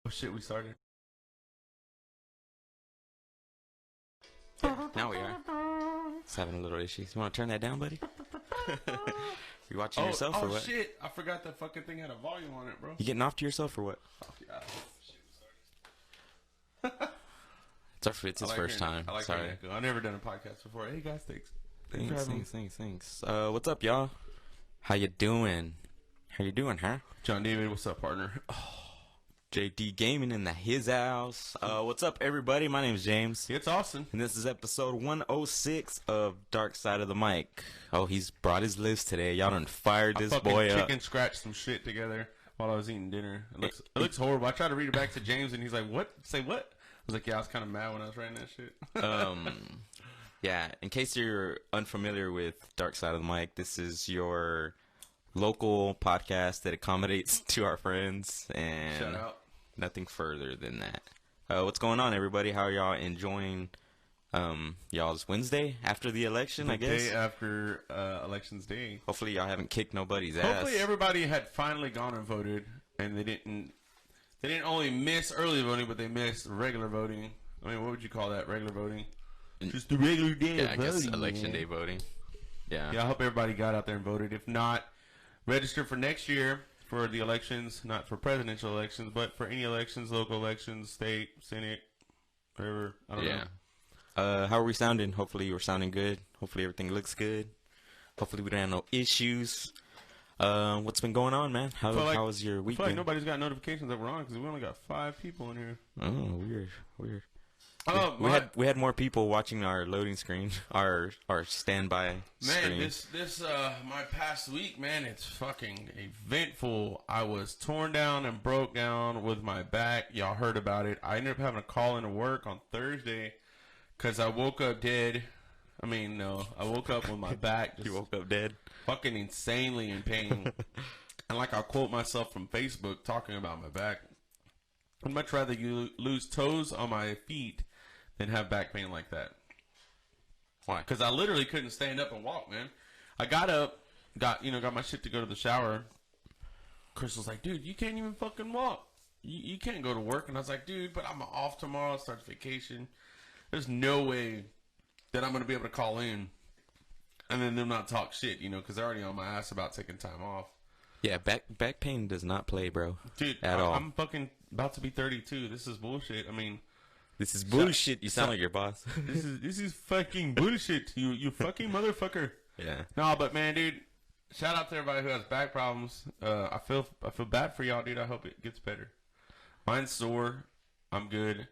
Oh shit, we started. Yeah, now we are. It's having a little issues. You want to turn that down, buddy? You watching yourself or what? Shit, I forgot the fucking thing had a volume on it, bro. You getting off to yourself or what? Oh, yeah. It's his first time. I like Sorry. that. I've never done a podcast before. Hey guys, thanks. Thanks for having me. Thanks. What's up, y'all? How you doing? Huh? John David, what's up, partner? JD Gaming in the his house. What's up, everybody? My name is James. It's Austin. And this is episode 106 of Dark Side of the Mic. Oh, he's brought his list today. Y'all done fired this boy up. Chicken scratched some shit together while I was eating dinner. It looks horrible. I tried to read it back to James, and he's like, "What? Say what?" I was like, "Yeah, I was kind of mad when I was writing that shit." Yeah. In case you're unfamiliar with Dark Side of the Mic, this is your local podcast that accommodates to our friends and Shout out. Nothing further than that. What's going on, everybody? How are y'all enjoying y'all's Wednesday after the election, I guess? Day after Elections Day. Hopefully y'all haven't kicked nobody's ass. Hopefully everybody had finally gone and voted, and they didn't only miss early voting, but they missed regular voting. I mean, what would you call that? Regular voting? Just the regular day of I voting. guess election day voting. Yeah. Yeah, I hope everybody got out there and voted. If not, register for next year for the elections, not for presidential elections, but for any elections, local elections, state, senate, whatever. I don't know. How are we sounding? Hopefully we're sounding good. Hopefully everything looks good. Hopefully we don't have no issues. What's been going on, man? How was your I week? feel like nobody's got notifications that we're on because we only got 5 people in here. Oh, weird. Oh, We had more people watching our loading screen, our standby screen. Man, this my past week, man, it's fucking eventful. I was torn down and broke down with my back. Y'all heard about it. I ended up having to call into work on Thursday because I woke up dead. I mean, no, I woke up with my back just You woke up dead? fucking insanely in pain. And like I'll quote myself from Facebook talking about my back. I'd much rather you lose toes on my feet than have back pain like that. Why? Because I literally couldn't stand up and walk, man. I got up, got my shit to go to the shower. Crystal's like, dude, you can't even fucking walk. You can't go to work. And I was like, dude, but I'm off tomorrow. It starts vacation. There's no way that I'm going to be able to call in and then them not talk shit, because they're already on my ass about taking time off. Yeah, back pain does not play, bro. Dude, at all. I'm fucking about to be 32. This is bullshit. I mean, This is bullshit. You sound like your boss. this is fucking bullshit. You fucking motherfucker. Yeah. No, but man, dude, shout out to everybody who has back problems. I feel bad for y'all, dude. I hope it gets better. Mine's sore. I'm good.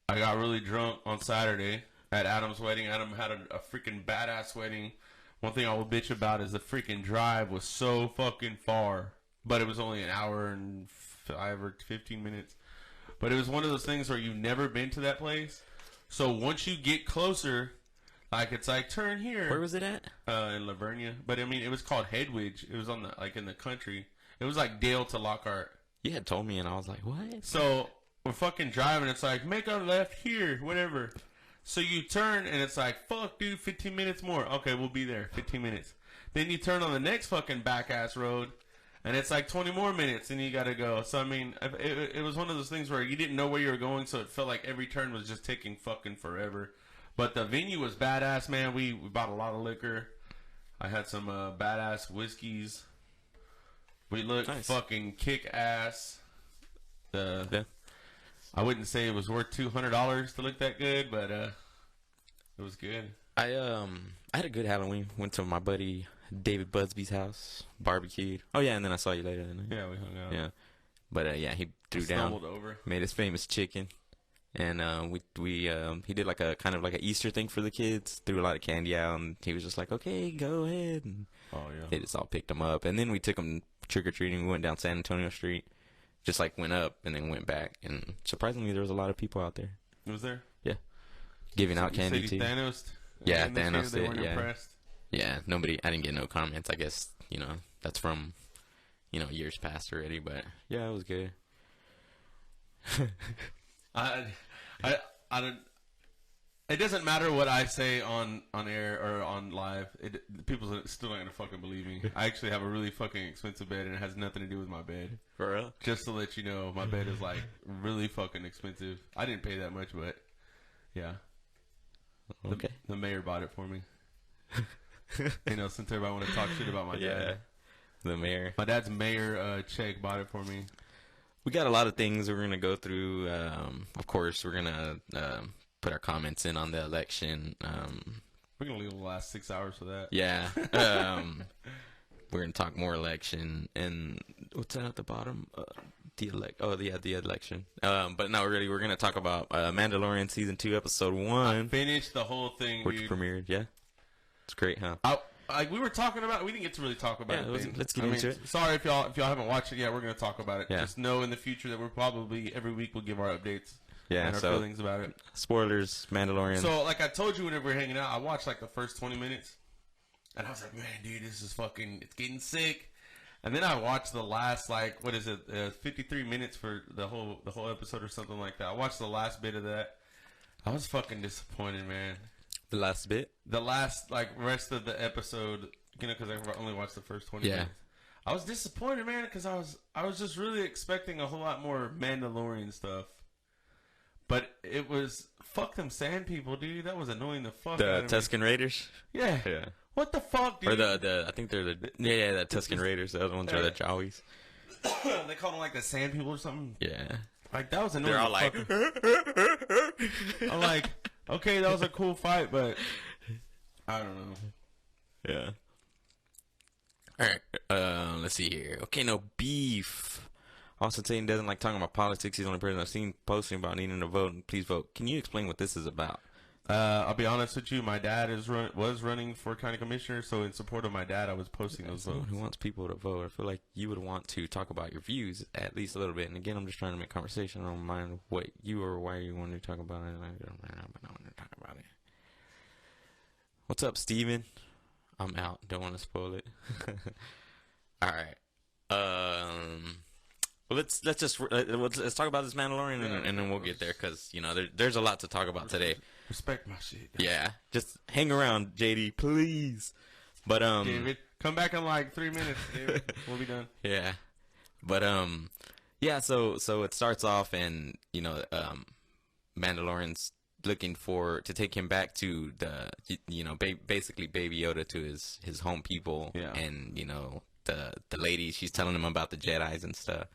I got really drunk on Saturday at Adam's wedding. Adam had a freaking badass wedding. One thing I will bitch about is the freaking drive was so fucking far, but it was only an hour and 5 or 15 minutes. But it was one of those things where you've never been to that place. So once you get closer, it's like turn here. Where was it at? In Lavernia. But I mean, it was called Headwidge. It was on in the country. It was like Dale to Lockhart. You had told me, and I was like, what? So we're fucking driving. It's like make a left here, whatever. So you turn, and it's like fuck, dude, 15 minutes more. Okay, we'll be there. 15 minutes. Then you turn on the next fucking back ass road. And it's like 20 more minutes, and you gotta go. So, I mean, it was one of those things where you didn't know where you were going, so it felt like every turn was just taking fucking forever. But the venue was badass, man. We bought a lot of liquor. I had some badass whiskeys. We looked fucking kick-ass. Yeah. I wouldn't say it was worth $200 to look that good, but it was good. I had a good Halloween. Went to my buddy David Budsby's house, barbecued. Oh yeah, and then I saw you later that night. Yeah, we hung out. Yeah, but yeah, he threw down, over. made his famous chicken, and he did like a kind of like an Easter thing for the kids. Threw a lot of candy out, and he was just like, "Okay, go ahead." And oh yeah, they just all picked him up, and then we took him trick or treating. We went down San Antonio Street, just like went up and then went back, and surprisingly, there was a lot of people out there. It was there. Yeah, giving out candy too. Thanos. Yeah, Thanos they did. weren't impressed. Yeah, I didn't get no comments. I guess, that's from, years past already, but yeah, it was good. It doesn't matter what I say on air or on live. People still not gonna fucking believe me. I actually have a really fucking expensive bed, and it has nothing to do with my bed. For real? Just to let you know, my bed is like really fucking expensive. I didn't pay that much, but yeah. Okay. The mayor bought it for me. You know, since everybody want to talk shit about my dad. The mayor. My dad's mayor check bought it for me. We got a lot of things we're gonna go through. Of course, we're gonna put our comments in on the election. We're gonna leave the last 6 hours for that. Yeah. We're gonna talk more election and what's that at the bottom? The election. But no, really, we're gonna talk about Mandalorian season 2, episode 1. I finished the whole thing, which dude. premiered. Yeah, it's great, huh? We were talking about. We didn't get to really talk about it. Let's get into it. Sorry if y'all haven't watched it yet. We're gonna talk about it. Yeah. Just know in the future that we're probably every week we'll give our updates. Yeah, and our so feelings about it. Spoilers, Mandalorian. So, like I told you whenever we were hanging out, I watched like the first 20 minutes, and I was like, man, dude, this is fucking. It's getting sick. And then I watched the last 53 minutes for the whole episode or something like that. I watched the last bit of that. I was fucking disappointed, man. The last bit? The last rest of the episode, because I only watched the first 20 minutes. I was disappointed, man, because I was just really expecting a whole lot more Mandalorian stuff. But it was fuck them sand people, dude. That was annoying the fuck out of me. The Tusken Raiders? Yeah. Yeah. What the fuck, dude? Or the I think they're the the Tusken Raiders. The other ones are the Jawies. They call them like the sand people or something. Yeah. Like that was annoying. They're all like. I'm like, okay, that was a cool fight, but I don't know. Yeah. All right. Let's see here. Okay, no beef. Austin Tatum doesn't like talking about politics. He's the only person I've seen posting about needing to vote. And please vote. Can you explain what this is about? I'll be honest with you. My dad was running for county commissioner, so in support of my dad, I was posting those votes. Who wants people to vote? I feel like you would want to talk about your views at least a little bit. And again, I'm just trying to make conversation. I don't mind what you or why you want to talk about it. I don't want to talk about it. What's up, Steven? I'm out. Don't want to spoil it. All right. Well, let's talk about this Mandalorian and then we'll get there because there's a lot to talk about today. Respect my shit. Yeah, just hang around, JD, please. But David, come back in like 3 minutes, David. We'll be done. Yeah, but yeah. So it starts off, and Mandalorian's looking to take him back to the basically Baby Yoda to his home people. Yeah. And the lady, she's telling him about the Jedis and stuff.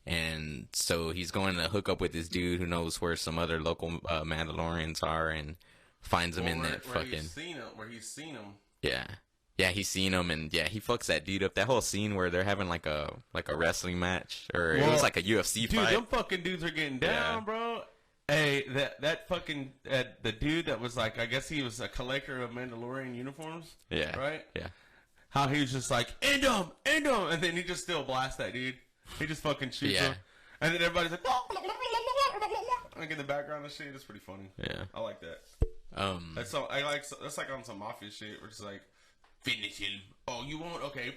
And so he's going to hook up with this dude who knows where some other local Mandalorians are and finds them in that fucking. Where he's seen them. Yeah. Yeah, he's seen him, and yeah, he fucks that dude up. That whole scene where they're having like a wrestling match, or it was like a UFC fight. Dude, them fucking dudes are getting down, bro. Hey, that fucking the dude that was like, I guess he was a collector of Mandalorian uniforms. Yeah. Right. Yeah. How he was just like, end him, and then he just still blasts that dude. He just fucking shoots him. And then everybody's like, like in the background and shit. It's pretty funny. Yeah. I like that. That's like on some mafia shit where it's like, finish him. Oh, you won't? Okay.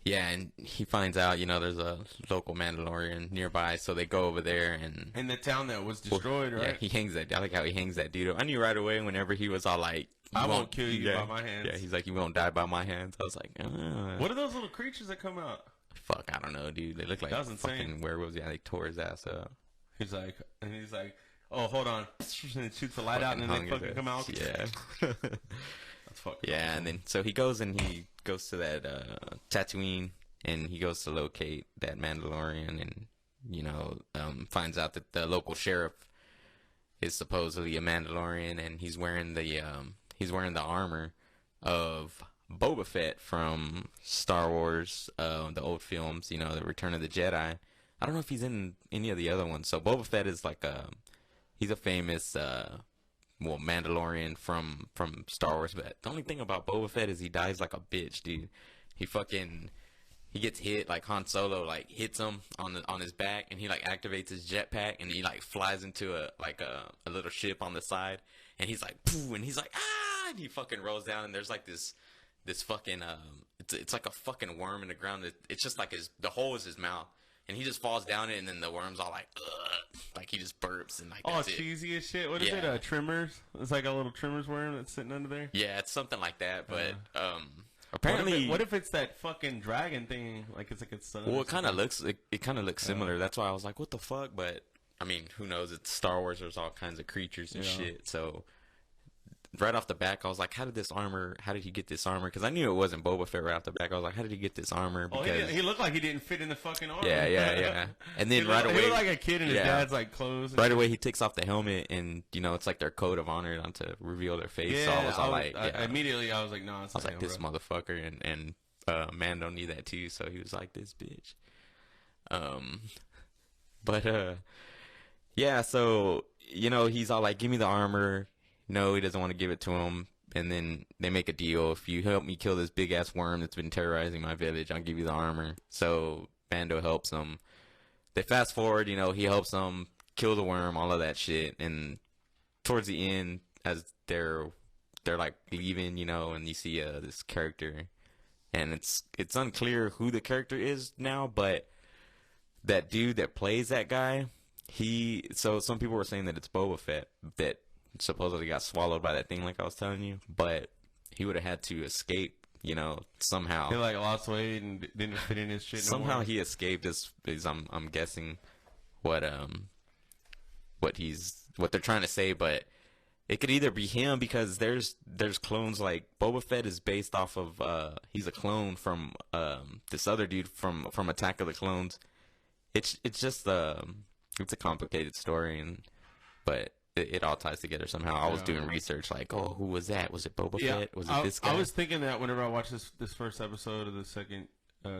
Yeah, and he finds out, there's a local Mandalorian nearby, so they go over there and in the town that was destroyed, right? Yeah, he hangs that. I like how he hangs that dude up. I knew right away whenever he was all like, I won't kill you by my hands. Yeah, he's like, you won't die by my hands. I was like, what are those little creatures that come out? Fuck, I don't know, dude. They look like fucking werewolves. Yeah, they tore his ass up. He's like, oh, hold on. And it shoots the light out, and then they fucking come out. Yeah. That's fucking yeah, awesome. And then, so he goes to that Tatooine, and he goes to locate that Mandalorian, and, finds out that the local sheriff is supposedly a Mandalorian, and he's wearing the armor of Boba Fett from Star Wars, the old films, the Return of the Jedi. I don't know if he's in any of the other ones. So Boba Fett is like he's a famous, Mandalorian from Star Wars. But the only thing about Boba Fett is he dies like a bitch, dude. He gets hit, like Han Solo, like hits him on his back, and he like activates his jetpack, and he like flies into a little ship on the side, and he's like, poof, and he's like, ah, and he fucking rolls down, and there's like this fucking it's like a fucking worm in the ground. It's just like the hole is his mouth, and he just falls down it, and then the worm's all like, ugh, like he just burps and like Oh, that's it. cheesy as shit. What is Yeah. it? Trimmers? It's like a little Trimmers worm that's sitting under there. Yeah, it's something like that, but Apparently, apparently, what if it's that fucking dragon thing? Like it's like its son. well, it kind of looks it kind of looks similar. That's why I was like, what the fuck? But I mean, who knows? It's Star Wars. There's all kinds of creatures and Yeah. shit. So right off the back, I was like, how did he get this armor? Because I knew it wasn't Boba Fett right off the back. I was like, how did he get this armor? Oh, Because he looked like he didn't fit in the fucking armor. yeah. And then he right looked, away, he looked like a kid in his yeah. dad's like clothes. and right shit. away, he takes off the helmet, and it's like their code of honor not to reveal their face. Yeah, So I was all like, yeah. immediately I was like, no, it's I was not like, him, this bro. motherfucker, and Mando knew that too, so he was like, this bitch. But yeah, so he's all like, give me the armor. No, he doesn't want to give it to him, and then they make a deal. If you help me kill this big ass worm that's been terrorizing my village, I'll give you the armor. So Mando helps him. They fast forward, he helps them kill the worm, all of that shit, and towards the end, as they're like leaving, and you see this character, and it's unclear who the character is now, but that dude that plays that guy, so some people were saying that it's Boba Fett that supposedly got swallowed by that thing, like I was telling you, but he would have had to escape, somehow. He like lost weight and didn't fit in his shit. No Somehow more. he escaped. Is I'm guessing what they're trying to say, but it could either be him because there's clones like Boba Fett is based off of he's a clone from this other dude from Attack of the Clones. It's just it's a complicated story, but it all ties together somehow. I was doing research like, oh, who was that? Was it Boba Fett? Was it this guy? I was thinking that whenever I watched this first episode of the second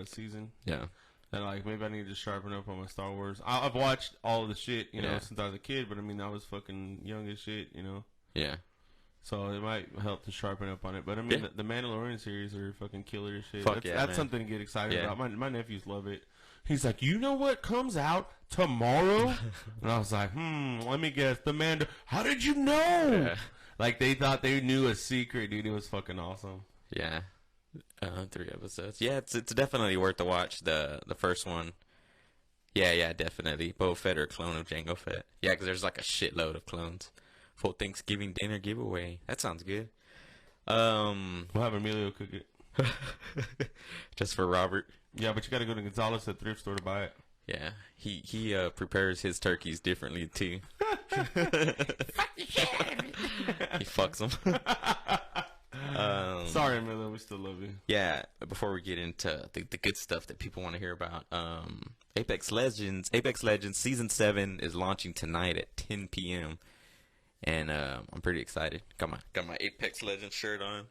season, Yeah. that like maybe I need to sharpen up on my Star Wars. I've watched all of the shit, Yeah. since I was a kid, but I mean I was fucking young as shit, Yeah. So it might help to sharpen up on it. But I mean Yeah. the Mandalorian series are fucking killer as shit. Fuck that's yeah, that's man. something to get excited Yeah. about. My nephews love it. He's like, you know what comes out tomorrow? And I was like, let me guess. How did you know? Yeah. Like they thought they knew a secret, dude. It was fucking awesome. Yeah. 3 episodes. Yeah, it's definitely worth the watch. The first one. Yeah, definitely. Boba Fett or clone of Jango Fett. Yeah, because there's like a shitload of clones. Full Thanksgiving dinner giveaway. That sounds good. We'll have Emilio cook it. Just for Robert. Yeah, but you got to go to Gonzalez at thrift store to buy it. Yeah, he prepares his turkeys differently too. He fucks them. Sorry, Emilio, we still love you. Yeah, before we get into the good stuff that people want to hear about, Apex Legends Season 7 is launching tonight at 10 p.m. And I'm pretty excited. Got my Apex Legends shirt on.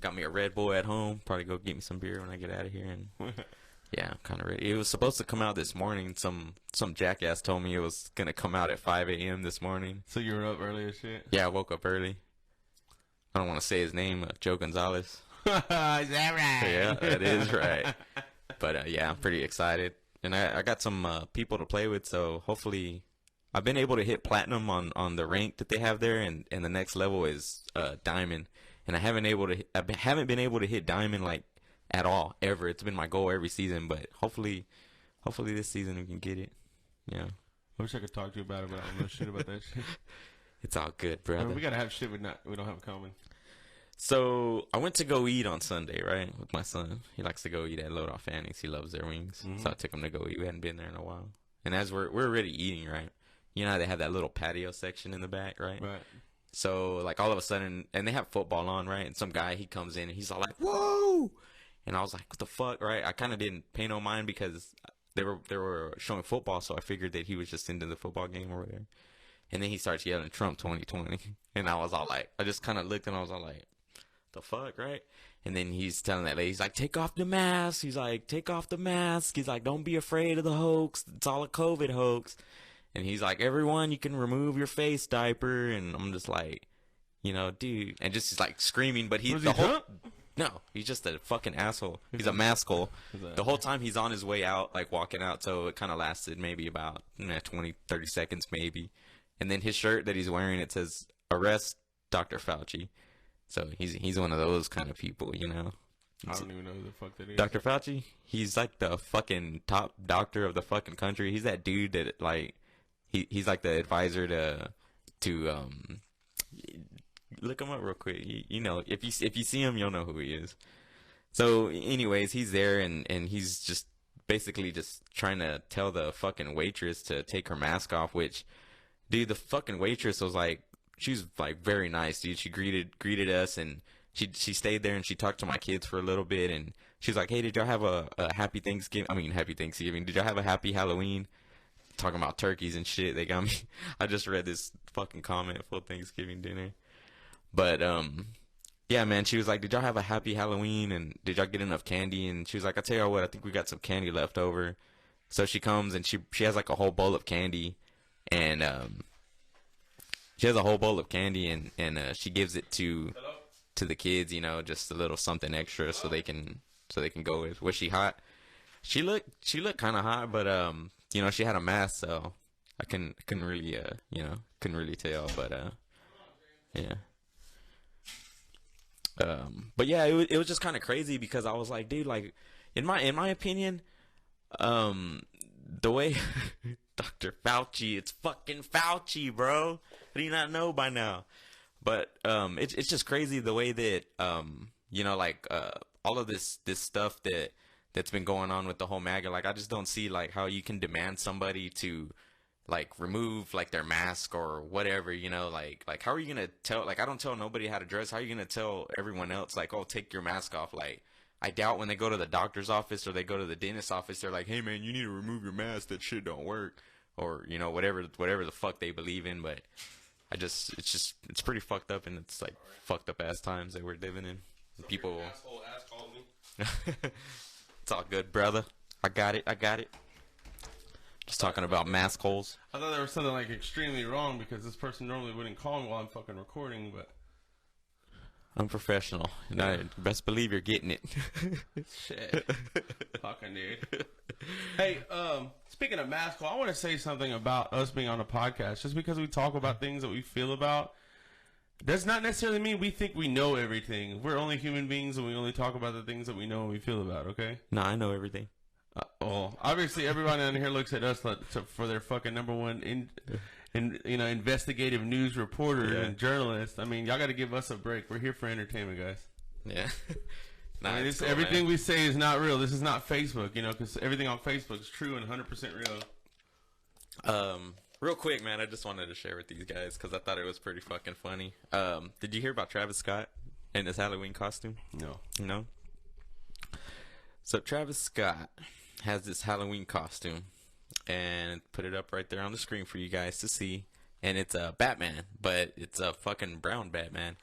Got me a Red Bull at home. Probably go get me some beer when I get out of here. And yeah, I'm kind of ready. It was supposed to come out this morning. Some jackass told me it was gonna come out at 5 a.m. this morning. So you were up early as shit? Yeah, I woke up early. I don't want to say his name, Joe Gonzalez. Is that right? Yeah, that is right. But yeah, I'm pretty excited, and I got some people to play with. So hopefully, I've been able to hit platinum on the rank that they have there, and the next level is diamond. And I haven't been able to hit diamond like at all ever. It's been my goal every season, but hopefully this season we can get it. Yeah, I wish I could talk to you about it, but I don't know shit about that shit. it's all good, I brother. mean, we gotta have shit we don't have in common. So I went to go eat on Sunday, right, with my son. He likes to go eat at Load Off Fanny's. He loves their wings, so I took him to go eat. We hadn't been there in a while. And as we're already eating, right? You know how they have that little patio section in the back, right? Right. So like all of a sudden, and they have football on, right? And some guy, he comes in and he's all like, "Whoa!" And I was like, "What the fuck?" Right? I kind of didn't pay no mind because they were showing football, so I figured that he was just into the football game or whatever. And then he starts yelling Trump 2020, and I was all like, I just kind of looked and I was all like, "The fuck," right? And then he's telling that lady, he's like, "Take off the mask." He's like, "Take off the mask." He's like, "Don't be afraid of the hoax. It's all a COVID hoax." And he's like, "Everyone, you can remove your face diaper." And I'm just like, dude. And just he's like screaming, but Was he drunk? No, he's just a fucking asshole. He's a mascole. The whole time he's on his way out, like walking out. So it kind of lasted maybe about 20, 30 seconds maybe. And then his shirt that he's wearing, it says, "Arrest Dr. Fauci." So he's one of those kind of people, I don't even know who the fuck that is. Dr. Fauci, he's like the fucking top doctor of the fucking country. He's that dude that like he's like the advisor to look him up real quick. You know, if you see him, you'll know who he is. So anyways, he's there and he's just basically just trying to tell the fucking waitress to take her mask off, which dude, the fucking waitress was like, she's like very nice, dude. She greeted us and she stayed there and she talked to my kids for a little bit and she's like, hey, did y'all have a happy Thanksgiving? I mean, happy Thanksgiving. Did y'all have a happy Halloween? Talking about turkeys and shit. They got me. I just read this fucking comment for Thanksgiving dinner. But, yeah, man, she was like, did y'all have a happy Halloween? And did y'all get enough candy? And she was like, I tell you what, I think we got some candy left over. So she comes and she has like a whole bowl of candy. And, she has a whole bowl of candy and she gives it to the kids, you know, just a little something extra so they can go with. Was she hot? She looked kind of hot, but you know, she had a mask, so I couldn't really you know, couldn't really tell, but yeah. But yeah, it was just kind of crazy because I was like, dude, like in my opinion, the way Dr. Fauci, it's fucking Fauci, bro. How do you not know by now? But it's just crazy the way that you know, like all of this stuff that's been going on with the whole MAGA. Like I just don't see like how you can demand somebody to like remove like their mask or whatever, you know, like how are you gonna tell, like I don't tell nobody how to dress, how are you gonna tell everyone else like, oh, take your mask off? Like I doubt when they go to the doctor's office or they go to the dentist's office they're like, hey man, you need to remove your mask, that shit don't work, or you know, whatever the fuck they believe in. But it's pretty fucked up, and it's like fucked up ass times that we're living in. People Asshole ass called me. It's all good, brother. I got it. Just talking about mask holes. I thought there was something like extremely wrong because this person normally wouldn't call me while I'm fucking recording, but Unprofessional. No, best believe you're getting it. shit. Fucking dude. Hey, speaking of mask call, I want to say something about us being on a podcast. Just because we talk about things that we feel about does not necessarily mean we think we know everything. We're only human beings and we only talk about the things that we know and we feel about, okay? No, I know everything. Well, obviously everybody on here looks at us for their fucking number one you know, investigative news reporter and journalist. I mean, y'all got to give us a break. We're here for entertainment, guys. Yeah. Nah, I mean, cool, everything man. we say is not real. This is not Facebook, you know, because everything on Facebook is true and 100% real. Real quick, man, I just wanted to share with these guys because I thought it was pretty fucking funny. Did you hear about Travis Scott and his Halloween costume? No. No? So Travis Scott has this Halloween costume, and put it up right there on the screen for you guys to see. And it's a Batman, but it's a fucking brown Batman.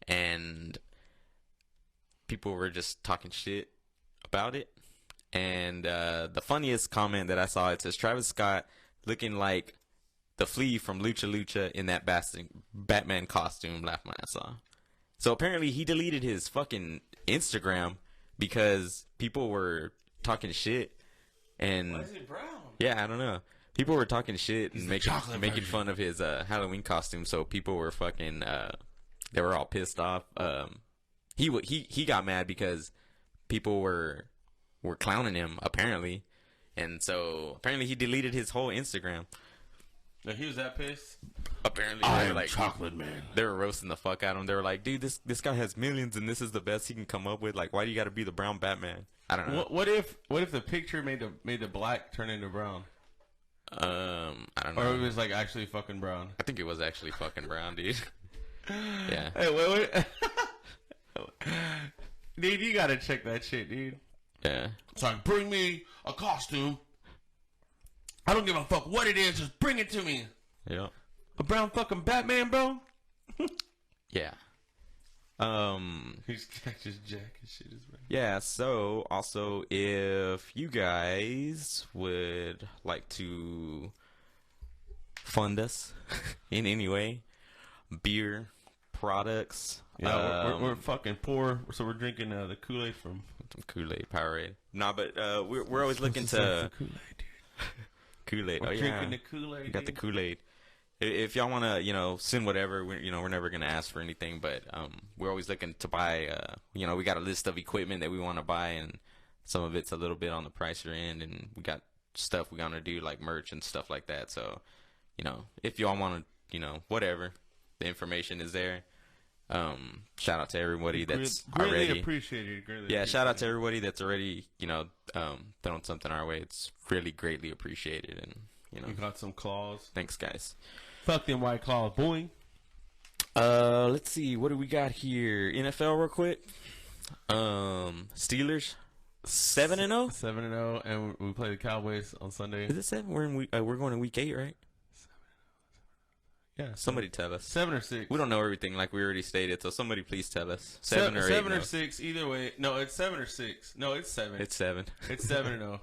And people were just talking shit about it. And the funniest comment that I saw, it says Travis Scott looking like the Flea from Lucha Lucha in that Batman costume. Laugh my ass off. So apparently he deleted his fucking Instagram because people were talking shit. And Why is it brown? yeah, I don't know. People were talking shit and making version. fun of his Halloween costume. So people were fucking they were all pissed off. He got mad because people were clowning him apparently, and so apparently he deleted his whole Instagram. Now, he was that pissed? Apparently, I they were am like Chocolate Man. they were roasting the fuck out of him. They were like, dude, this guy has millions and this is the best he can come up with. Like, why do you got to be the brown Batman? I don't know. What if the picture made the black turn into brown? I don't Or know. it was like actually fucking brown? I think it was actually fucking brown, dude. Yeah. Hey, wait. Dude, you gotta check that shit, dude. Yeah. It's like, bring me a costume. I don't give a fuck what it is, just bring it to me. Yeah. A brown fucking Batman, bro? Yeah. He's just jacking shit as well. Yeah, so also if you guys would like to fund us in any way, beer, products. Yeah, we're fucking poor, so we're drinking the Kool-Aid from Some Kool-Aid, Powerade. Nah, but we're always looking to Kool-Aid, dude. Kool-Aid. We're Oh yeah, drinking the Kool-Aid. you got the dude. Kool-Aid. If y'all want to, send whatever, we're never going to ask for anything, but we're always looking to buy, we got a list of equipment that we want to buy, and some of it's a little bit on the pricier end, and we got stuff we going to do like merch and stuff like that. So, if y'all want to, whatever, the information is there. Shout out to everybody that's greatly already appreciated. shout out to everybody that's already, throwing something our way. It's really greatly appreciated, and, You got some claws. thanks guys. Fuck them white claws, boy. Let's see. What do we got here? NFL real quick. Steelers 7-0. 7-0, and we play the Cowboys on Sunday. Is it 7? We're going to week 8, right? Yeah, Somebody tell us. 7 or 6. We don't know everything like we already stated, so somebody please tell us. 7 or 8. 7 or 6, either way. No, it's 7 or 6. No, it's 7. It's 7. It's 7-0.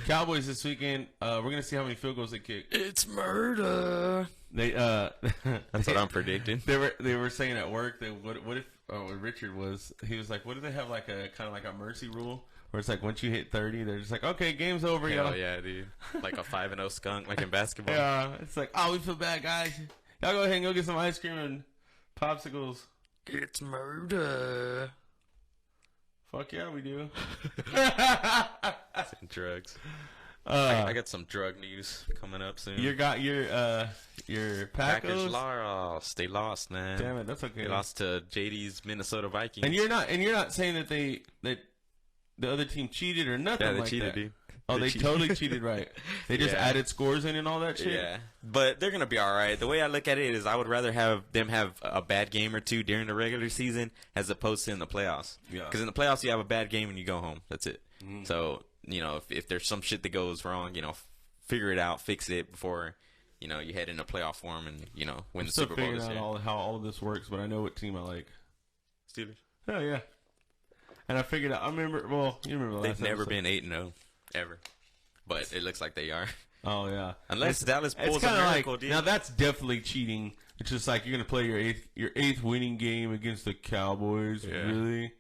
Cowboys this weekend. We're gonna see how many field goals they kick. It's murder. They That's what I'm predicting. They were saying at work that what if Richard was like, what do they have, like a kind of like a mercy rule where it's like once you hit 30 they're just like, okay, game's over, Hell y'all. yeah, dude. Like a 5-0 skunk, like in basketball. Yeah, it's like, oh, we feel bad, guys. Y'all go ahead and go get some ice cream and popsicles. It's murder. Fuck yeah, we do. Drugs. I I got some drug news coming up soon. You got your Packers Packers. lost. They lost, man. Damn it, that's okay. They lost to JD's Minnesota Vikings. And you're not saying that that the other team cheated or nothing yeah, they like cheated, that. dude. Oh, they cheated. totally cheated, right? They just Yeah. added scores in and all that shit. Yeah, but they're gonna be all right. The way I look at it is, I would rather have them have a bad game or two during the regular season as opposed to in the playoffs. Yeah. Because in the playoffs, you have a bad game and you go home. That's it. So if there's some shit that goes wrong, figure it out, fix it before you head into playoff form and win the Still Super Bowl figuring this out year. how all of this works, but I know what team I like. Steelers. Oh yeah. And I figured out. I remember. Well, you remember the last They've never episode. been 8-0 ever, but it looks like they are. Oh yeah. Unless Dallas It's pulls a kind of miracle, like, dude. now that's definitely cheating. It's just like you're gonna play your eighth winning game against the Cowboys. Yeah. Really?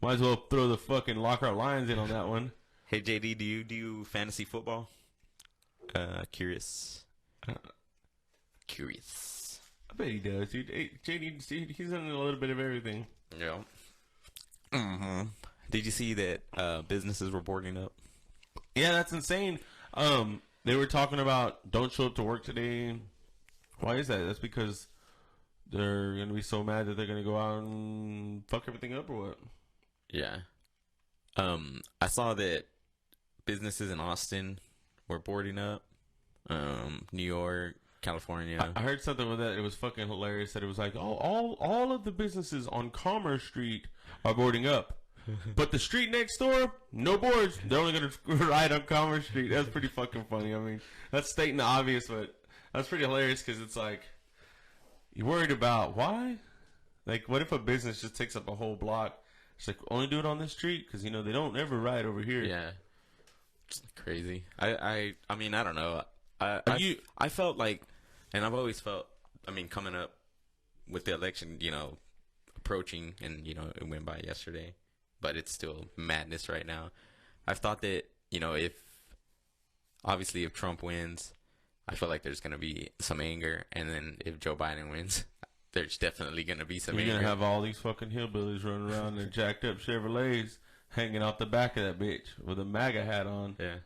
Might as well throw the fucking Lockhart Lions in on that one. Hey JD, do you do fantasy football? Curious. I bet he does, dude. Hey, JD, he's in a little bit of everything. Yeah. Did you see that businesses were boarding up? Yeah, that's insane. They were talking about don't show up to work today. Why is that? That's because they're gonna be so mad that they're gonna go out and fuck everything up, or what? Yeah. I saw that businesses in Austin were boarding up. New York, California. I heard something with that. It was fucking hilarious. That it was like all of the businesses on Commerce Street are boarding up, but the street next door, no boards. They're only gonna ride on Commerce Street. That's pretty fucking funny. I mean, that's stating the obvious, but that's pretty hilarious because it's like you're worried about why. Like, what if a business just takes up a whole block? It's like only do it on this street because they don't ever ride over here. Yeah. It's crazy. I mean, I don't know. I felt like, and I've always felt, I mean, coming up with the election, approaching, and, it went by yesterday, but it's still madness right now. I've thought that, if Trump wins, I feel like there's going to be some anger, and then if Joe Biden wins, there's definitely going to be some You're anger. gonna have all these fucking hillbillies running around in jacked up Chevrolets hanging out the back of that bitch with a MAGA hat on, Yeah.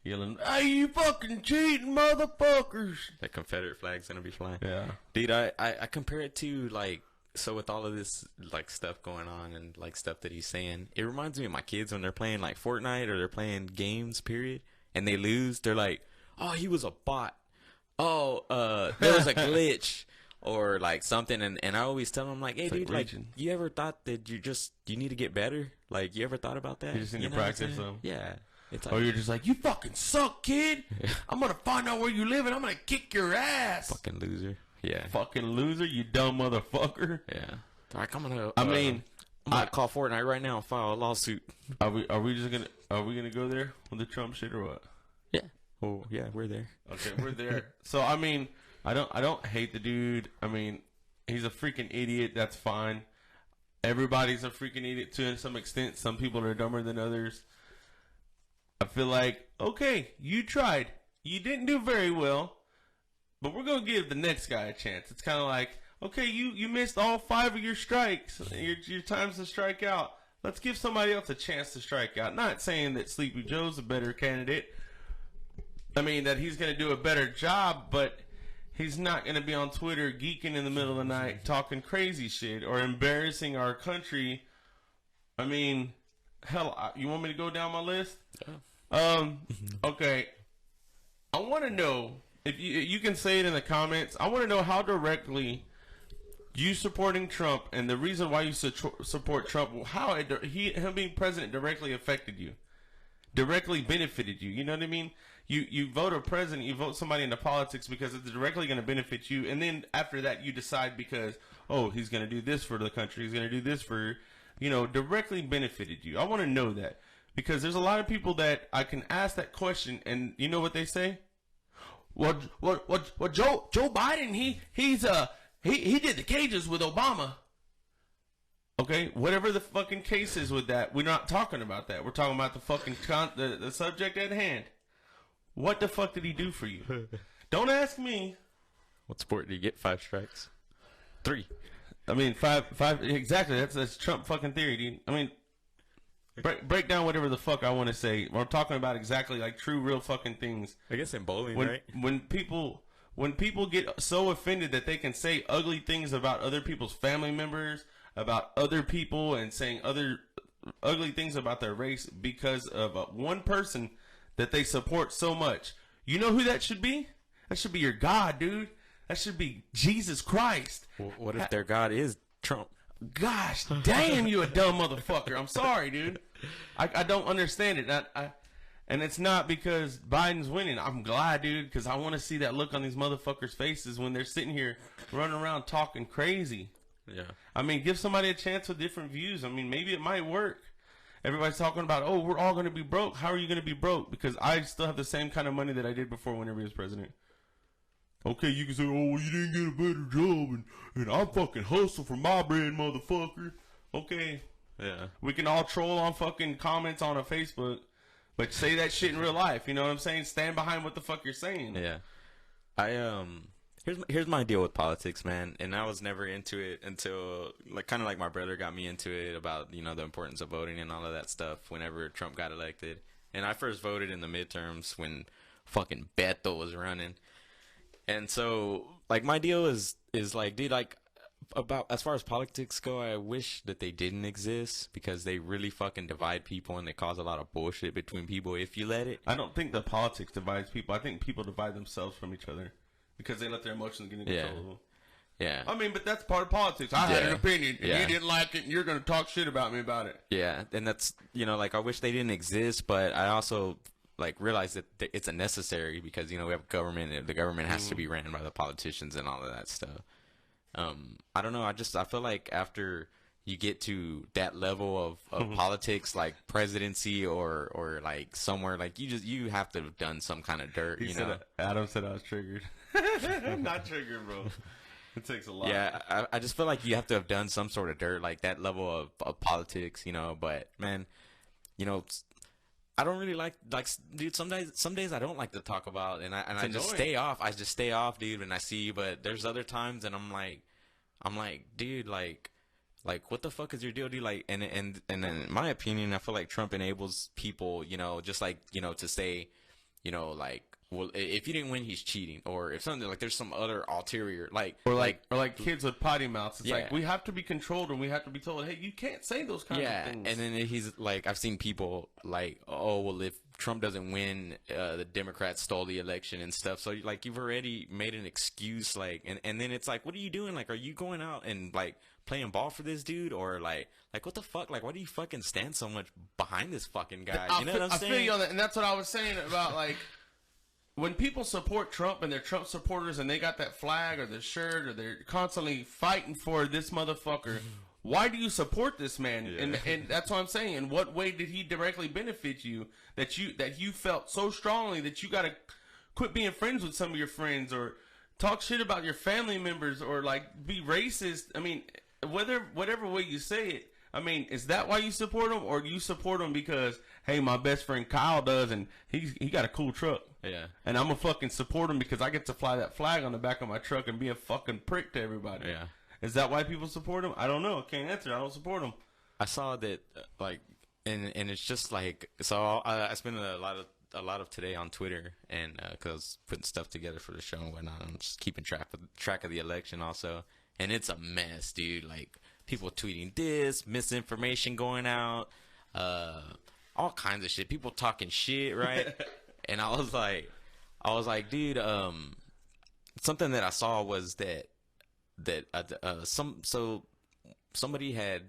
yelling, "Hey, you fucking cheating motherfuckers!" The Confederate flag's going to be flying. Yeah. Dude, I compare it to, like, so with all of this, like, stuff going on and, like, stuff that he's saying, it reminds me of my kids when they're playing, like, Fortnite or they're playing games, period, and they lose. They're like, oh, he was a bot. Oh, there was a glitch or, like, something. And I always tell them, like, hey, dude, like, you ever thought that you need to get better? Like, you ever thought about that? You just need to know what I'm practice saying? them. Yeah. It's like, Or you're just like, you fucking suck, kid. I'm gonna find out where you live and I'm gonna kick your ass. fucking loser. Yeah. Fucking loser, you dumb motherfucker. Yeah. They're like, I'm gonna call Fortnite right now and file a lawsuit. Are we gonna go there with the Trump shit or what? Yeah. Oh, yeah, we're there. Okay, we're there. So I mean, I don't hate the dude. I mean, he's a freaking idiot. That's fine. Everybody's a freaking idiot to some extent. Some people are dumber than others. I feel like, okay, you tried. You didn't do very well. but we're gonna give the next guy a chance. It's kind of like, okay, you missed all 5 of your strikes, your times to strike out. Let's give somebody else a chance to strike out. Not saying that Sleepy Joe's a better candidate. I mean that he's gonna do a better job, but he's not gonna be on Twitter geeking in the middle of the night talking crazy shit or embarrassing our country. I mean, hell, you want me to go down my list? Yeah. Okay. I want to know if you can say it in the comments. I want to know how directly you supporting Trump and the reason why you support Trump, how him being president directly affected you, directly benefited you. You know what I mean? You vote a president, you vote somebody into politics because it's directly going to benefit you, and then after that you decide because, oh, he's going to do this for the country, he's going to do this for, directly benefited you. I want to know that. Because there's a lot of people that I can ask that question, and you know what they say? Well, Joe Biden, he did the cages with Obama. Okay, whatever the fucking case is with that, we're not talking about that. We're talking about the fucking the subject at hand. What the fuck did he do for you? Don't ask me. What sport did you get 5 strikes? 3. I mean, five exactly. That's Trump fucking theory, dude. I mean. Break down whatever the fuck I want to say. We're talking about exactly like true, real fucking things. I guess in bowling, when, right? When people get so offended that they can say ugly things about other people's family members, about other people, and saying other ugly things about their race because of one person that they support so much. You know who that should be? That should be your God, dude. That should be Jesus Christ. Well, what if their God is Trump? Gosh damn, you a dumb motherfucker. I'm sorry, dude. I don't understand it. And it's not because Biden's winning. I'm glad, dude, because I want to see that look on these motherfuckers' faces when they're sitting here running around talking crazy. Yeah. I mean, give somebody a chance with different views. I mean, maybe it might work. Everybody's talking about, oh, we're all going to be broke. How are you going to be broke? Because I still have the same kind of money that I did before whenever he was president. Okay, you can say, oh, well, you didn't get a better job, and I fucking hustle for my bread, motherfucker. Okay. Yeah. We can all troll on fucking comments on a Facebook, but say that shit in real life. You know what I'm saying? Stand behind what the fuck you're saying. Yeah. Here's my deal with politics, man. And I was never into it until, kind of like my brother got me into it about, the importance of voting and all of that stuff whenever Trump got elected. And I first voted in the midterms when fucking Beto was running. And so, my deal is dude, about as far as politics go, I wish that they didn't exist because they really fucking divide people and they cause a lot of bullshit between people if you let it. I don't think the politics divides people. I think people divide themselves from each other because they let their emotions get in control of them. Yeah. I mean, but that's part of politics. I had an opinion, and you didn't like it, and you're going to talk shit about me about it. Yeah, and that's, I wish they didn't exist, but I also realize that it's a necessary because, we have government, and the government has to be ran by the politicians and all of that stuff. I don't know. I feel like after you get to that level of politics, like presidency or somewhere, you have to have done some kind of dirt, Adam said I was triggered. Not triggered, bro. It takes a lot. Yeah, I just feel like you have to have done some sort of dirt, that level of politics, but man, I don't really like dude, some days I don't like to talk about and I just stay off. I just stay off, dude, when I see you, but there's other times and I'm like, dude, what the fuck is your deal, dude? And in my opinion, I feel like Trump enables people, just to say, well, if he didn't win, he's cheating, or if something there's some other ulterior, or kids with potty mouths. It's we have to be controlled and we have to be told, hey, you can't say those kinds of things. And then he's I've seen people oh, well, if Trump doesn't win, the Democrats stole the election and stuff. So you've already made an excuse, and then it's what are you doing? Are you going out and playing ball for this dude, or what the fuck? Why do you fucking stand so much behind this fucking guy? You know what I'm saying? I feel you on that, and that's what I was saying about when people support Trump and they're Trump supporters and they got that flag or the shirt or they're constantly fighting for this motherfucker, why do you support this man? Yeah. And that's what I'm saying. In what way did he directly benefit you that you felt so strongly that you got to quit being friends with some of your friends or talk shit about your family members or be racist? I mean, whatever way you say it. I mean, is that why you support him, or do you support him because, hey, my best friend Kyle does and he got a cool truck? Yeah. And I'm gonna fucking support him because I get to fly that flag on the back of my truck and be a fucking prick to everybody. Yeah. Is that why people support him? I don't know. Can't answer. I don't support him. I saw that like, and it's just like, so I spent a lot of today on Twitter, and cause putting stuff together for the show and whatnot. I'm just keeping track of the election also, and it's a mess, dude. Like, people tweeting this, misinformation going out, all kinds of shit. People talking shit, right? And I was like, dude, something that I saw was that somebody had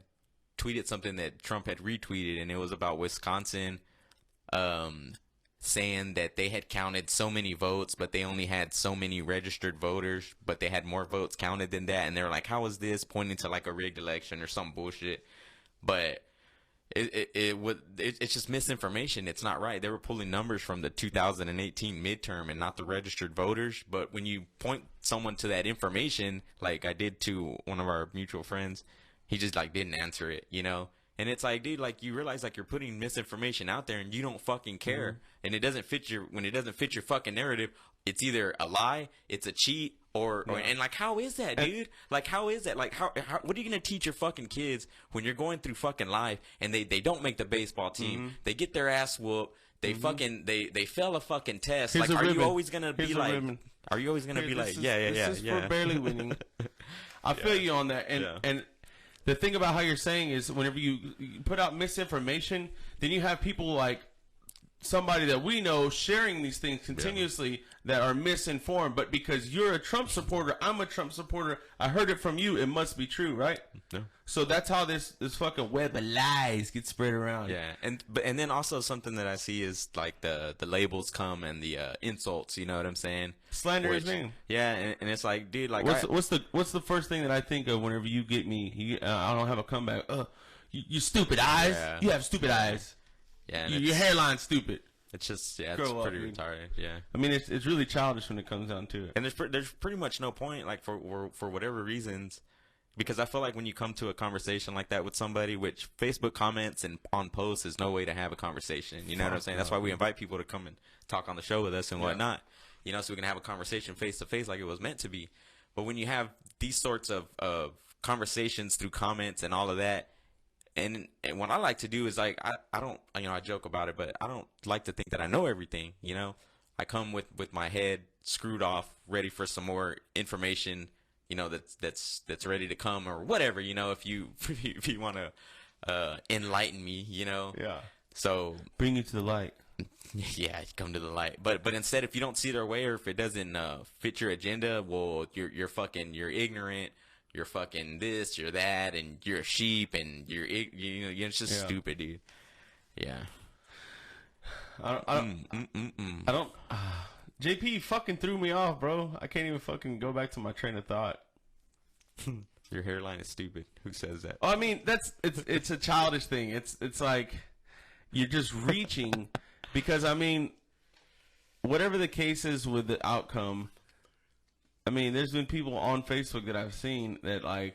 tweeted something that Trump had retweeted, and it was about Wisconsin, saying that they had counted so many votes, but they only had so many registered voters, but they had more votes counted than that. And they're like, how is this, pointing to like a rigged election or some bullshit? But it's just misinformation. It's not right. They were pulling numbers from the 2018 midterm and not the registered voters. But when you point someone to that information, like I did to one of our mutual friends, he just like didn't answer it, you know? And it's like, dude, like, you realize like you're putting misinformation out there and you don't fucking care. Mm-hmm. And it doesn't fit when it doesn't fit your fucking narrative, it's either a lie, it's a cheat, or and like, how is that, dude? Like, how is that? Like, how what are you gonna teach your fucking kids when you're going through fucking life and they don't make the baseball team, mm-hmm. they get their ass whooped, they mm-hmm. fucking they fail a fucking test. Here's like, are you always gonna be like, ribbon. Are you always gonna be like, this is for barely winning? I feel you on that, and the thing about how you're saying is, whenever you put out misinformation, then you have people like somebody that we know sharing these things continuously that are misinformed. But because you're a Trump supporter, I'm a Trump supporter, I heard it from you, it must be true, right? Yeah. So that's how this fucking web of lies gets spread around. Yeah, and then also something that I see is like the labels come and the insults. You know what I'm saying? Slander his name. Yeah, and it's like, dude, like, what's the first thing that I think of whenever you get me? I don't have a comeback. You stupid eyes. Yeah. You have stupid eyes. Yeah, your hairline's stupid. It's just, it's pretty retarded. Yeah, I mean, it's really childish when it comes down to it. And there's pretty much no point, like, for whatever reasons, because I feel like when you come to a conversation like that with somebody, which Facebook comments and on posts is no way to have a conversation. You know what I'm saying? That's why we invite people to come and talk on the show with us and whatnot. You know, so we can have a conversation face to face like it was meant to be. But when you have these sorts of conversations through comments and all of that. And what I like to do is, like, I don't, you know, I joke about it, but I don't like to think that I know everything, you know. I come with my head screwed off, ready for some more information, you know, that's ready to come or whatever, you know, if you want to enlighten me, you know. Yeah. So bring you to the light. Yeah, come to the light. But instead, if you don't see their way or if it doesn't fit your agenda, well, you're ignorant. You're fucking this, you're that, and you're a sheep, and you're it's just stupid, dude. Yeah. I don't. JP fucking threw me off, bro. I can't even fucking go back to my train of thought. Your hairline is stupid. Who says that? Oh, I mean, it's a childish thing. It's like you're just reaching because, I mean, whatever the case is with the outcome. I mean, there's been people on Facebook that I've seen that, like,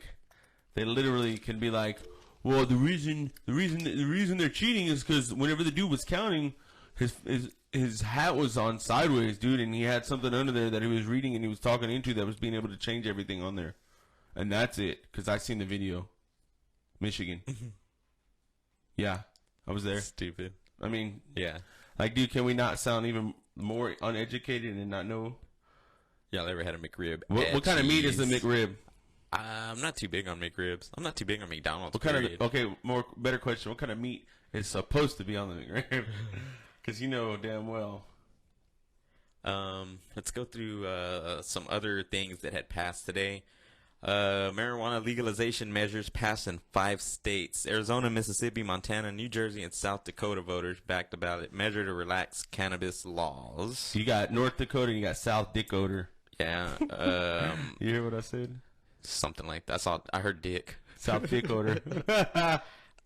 they literally can be like, well, the reason they're cheating is because whenever the dude was counting, his hat was on sideways, dude, and he had something under there that he was reading and he was talking into that was being able to change everything on there, and that's it. Because I seen the video, Michigan. Yeah, I was there. Stupid. I mean, yeah, like, dude, can we not sound even more uneducated and not know? Y'all ever had a McRib? What kind of meat is the McRib? I'm not too big on McRibs. I'm not too big on McDonald's. Better question. What kind of meat is supposed to be on the McRib? Because you know damn well. Let's go through some other things that had passed today. Marijuana legalization measures passed in 5 states. Arizona, Mississippi, Montana, New Jersey, and South Dakota voters backed a ballot measure to relax cannabis laws. You got North Dakota and you got South Dakota. Yeah. You hear what I said? Something like that. I heard dick. South Dakota.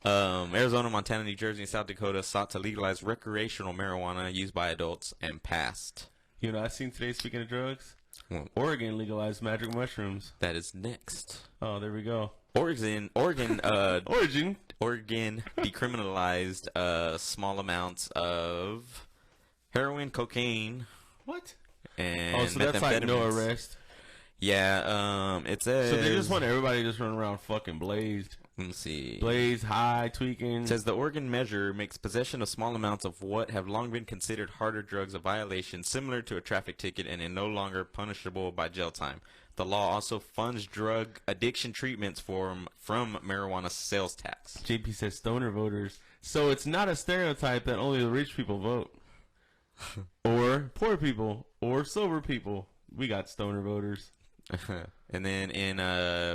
Arizona, Montana, New Jersey, and South Dakota sought to legalize recreational marijuana used by adults and passed. You know, I seen today, speaking of drugs, Oregon legalized magic mushrooms. That is next. Oh, there we go. Oregon decriminalized small amounts of heroin, cocaine, What? And so that's like no methamphetamines. arrest. Yeah, it says. So they just want everybody to just run around fucking blazed. Let me see. Blaze, high, tweaking. It says the Oregon measure makes possession of small amounts of what have long been considered harder drugs a violation similar to a traffic ticket and is no longer punishable by jail time. The law also funds drug addiction treatments from marijuana sales tax. JP says stoner voters. So it's not a stereotype that only the rich people vote. Or poor people. Or sober people. We got stoner voters. And then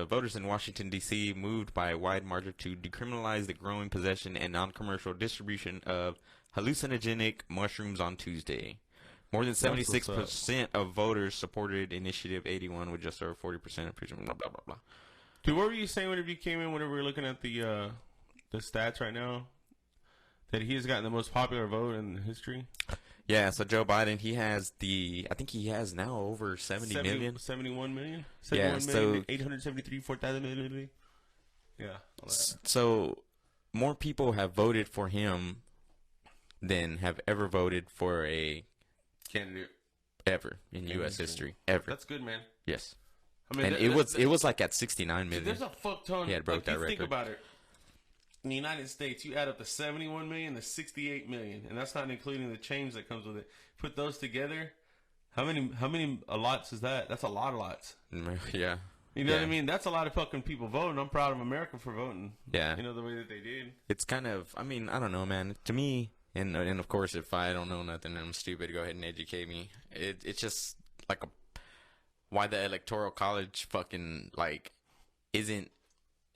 voters in Washington, D.C. moved by a wide margin to decriminalize the growing possession and non-commercial distribution of hallucinogenic mushrooms on Tuesday. More than 76% of voters supported Initiative 81 with just over 40% of blah, blah, blah, blah. Dude, what were you saying whenever you came in, whenever we were looking at the stats right now? That he has gotten the most popular vote in history? Yeah, so Joe Biden, I think he has now over 70 million. 71 million? Yeah, 4,000 million. Yeah. So more people have voted for him than have ever voted for a candidate ever in U.S. history. Ever. That's good, man. Yes. I mean, and it was like at 69 million. There's a fuck ton. He had broke that record. Think about it. In the United States, you add up the 71 million to 68 million, and that's not including the change that comes with it. Put those together, how many lots is that? That's a lot of lots. Yeah. You know what I mean? That's a lot of fucking people voting. I'm proud of America for voting. Yeah. You know, the way that they did. It's kind of, I mean, I don't know, man. To me, and of course, if I don't know nothing and I'm stupid, go ahead and educate me. It's just like why the Electoral College fucking, like, isn't.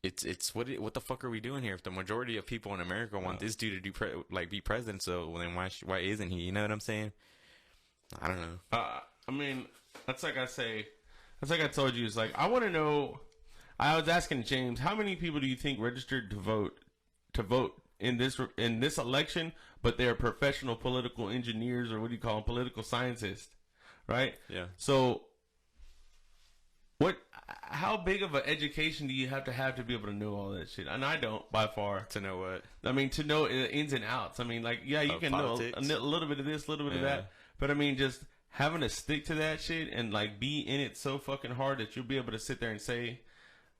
It's what the fuck are we doing here? If the majority of people in America want this dude to be president, so then why isn't he? You know what I'm saying? I don't know. I mean, that's like I told you. It's like I want to know. I was asking James, how many people do you think registered to vote in this election, but they're professional political engineers, or what do you call them, political scientists, right? Yeah. So how big of an education do you have to be able to know all that shit? And I don't, by far. To know what? I mean, to know the ins and outs. I mean, like, yeah, you can politics? know a little bit of this, a little bit of that. But I mean, just having to stick to that shit and like be in it so fucking hard that you'll be able to sit there and say